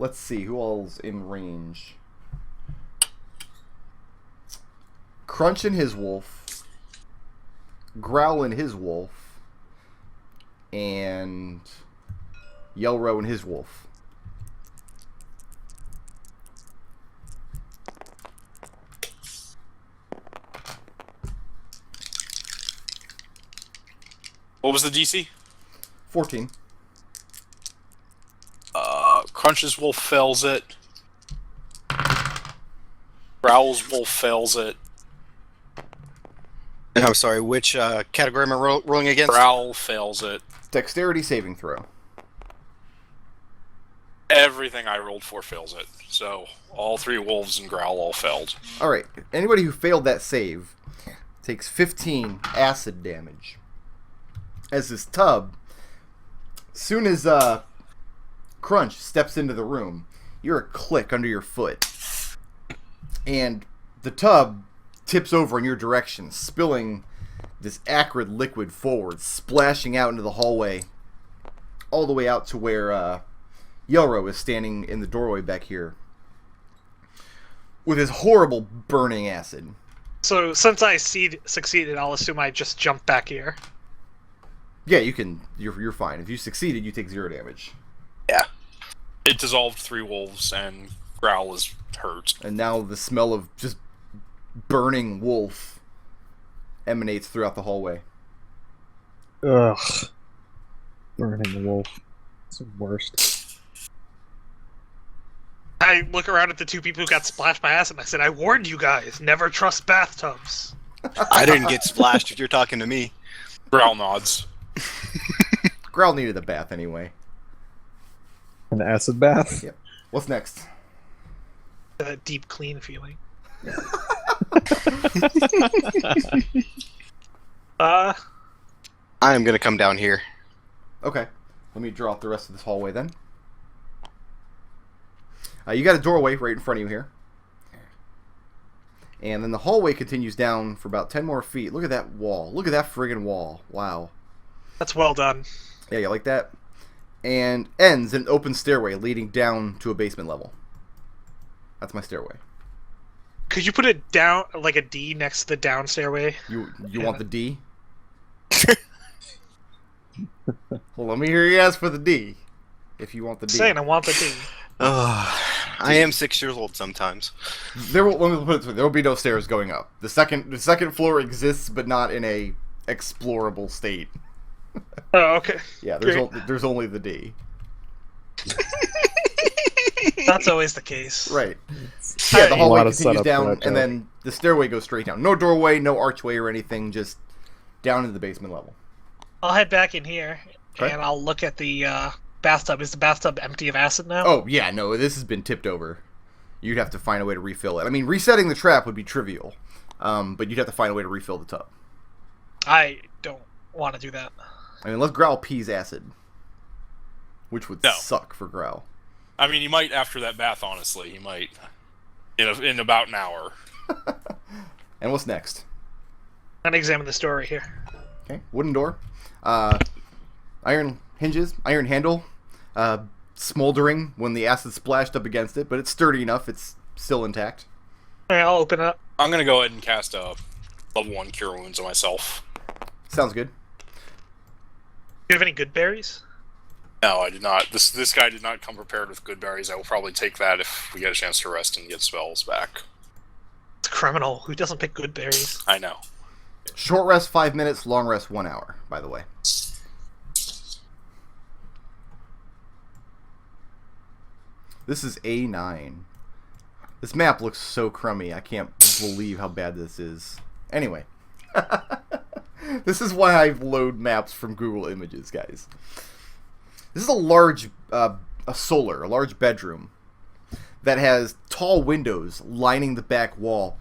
Let's see, who all's in range? Crunch and his wolf. Growl and his wolf. And Yelro and his wolf. what was the DC? 14. Crunch's wolf fails it. Growl's wolf fails it. And I'm sorry, which category am I rolling against? Growl fails it. Dexterity saving throw. Everything I rolled for fails it. So all 3 wolves and Growl all failed. Alright, anybody who failed that save takes 15 acid damage. As this tub Soon as Crunch steps into the room, you hear a click under your foot, and the tub tips over in your direction, spilling this acrid liquid forward, splashing out into the hallway, all the way out to where Yelro is standing in the doorway back here, with his horrible burning acid. So since I succeeded, I'll assume I just jump back here. Yeah, you can. You're fine. If you succeeded, you take 0 damage. Yeah. It dissolved 3 wolves, and Growl is hurt. And now the smell of just burning wolf emanates throughout the hallway. Ugh. Burning the wolf. It's the worst. I look around at the 2 people who got splashed by acid, and I said, I warned you guys, never trust bathtubs. I didn't get splashed if you're talking to me. Growl nods. Growl needed a bath anyway. An acid bath? Yep. What's next? A deep clean feeling. I am going to come down here. Okay. Let me draw out the rest of this hallway then. You got a doorway right in front of you here. And then the hallway continues down for about 10 more feet. Look at that wall. Look at that friggin' wall. Wow. That's well done. Yeah, you like that? And ends in an open stairway leading down to a basement level. That's my stairway. Could you put it down, like a D next to the down stairway? You want the D? Well, let me hear you ask for the D. If you want the D. Saying I want the D. I am 6 years old sometimes. Let me put it this way, there will be no stairs going up. The second floor exists, but not in a explorable state. Oh, okay. Yeah, Great. there's only the D. That's always the case. Right. Yeah, the A hallway lot of continues setup for down, that, and Joe. then the stairway goes straight down. No doorway, no archway or anything, just down into the basement level. I'll head back in here, Okay. and I'll look at the bathtub. Is the bathtub empty of acid now? Oh, yeah, no, this has been tipped over. You'd have to find a way to refill it. I mean, resetting the trap would be trivial, but you'd have to find a way to refill the tub. I don't want to do that. I mean, unless Growl pees acid, which would No. suck for Growl. I mean, he might after that bath. Honestly, he might in about an hour. And what's next? I'm gonna examine the store right here. Okay, wooden door, iron hinges, iron handle, smoldering when the acid splashed up against it, but it's sturdy enough. It's still intact. All right, I'll open it up. I'm gonna go ahead and cast a level 1 cure wounds on myself. Sounds good. Do you have any good berries? No, I did not. This guy did not come prepared with good berries. I will probably take that if we get a chance to rest and get spells back. It's criminal. Who doesn't pick good berries? I know. Short rest 5 minutes, long rest 1 hour. By the way. This is A9. This map looks so crummy. I can't believe how bad this is. Anyway. This is why I load maps from Google Images, guys. This is a large, a large bedroom that has tall windows lining the back wall.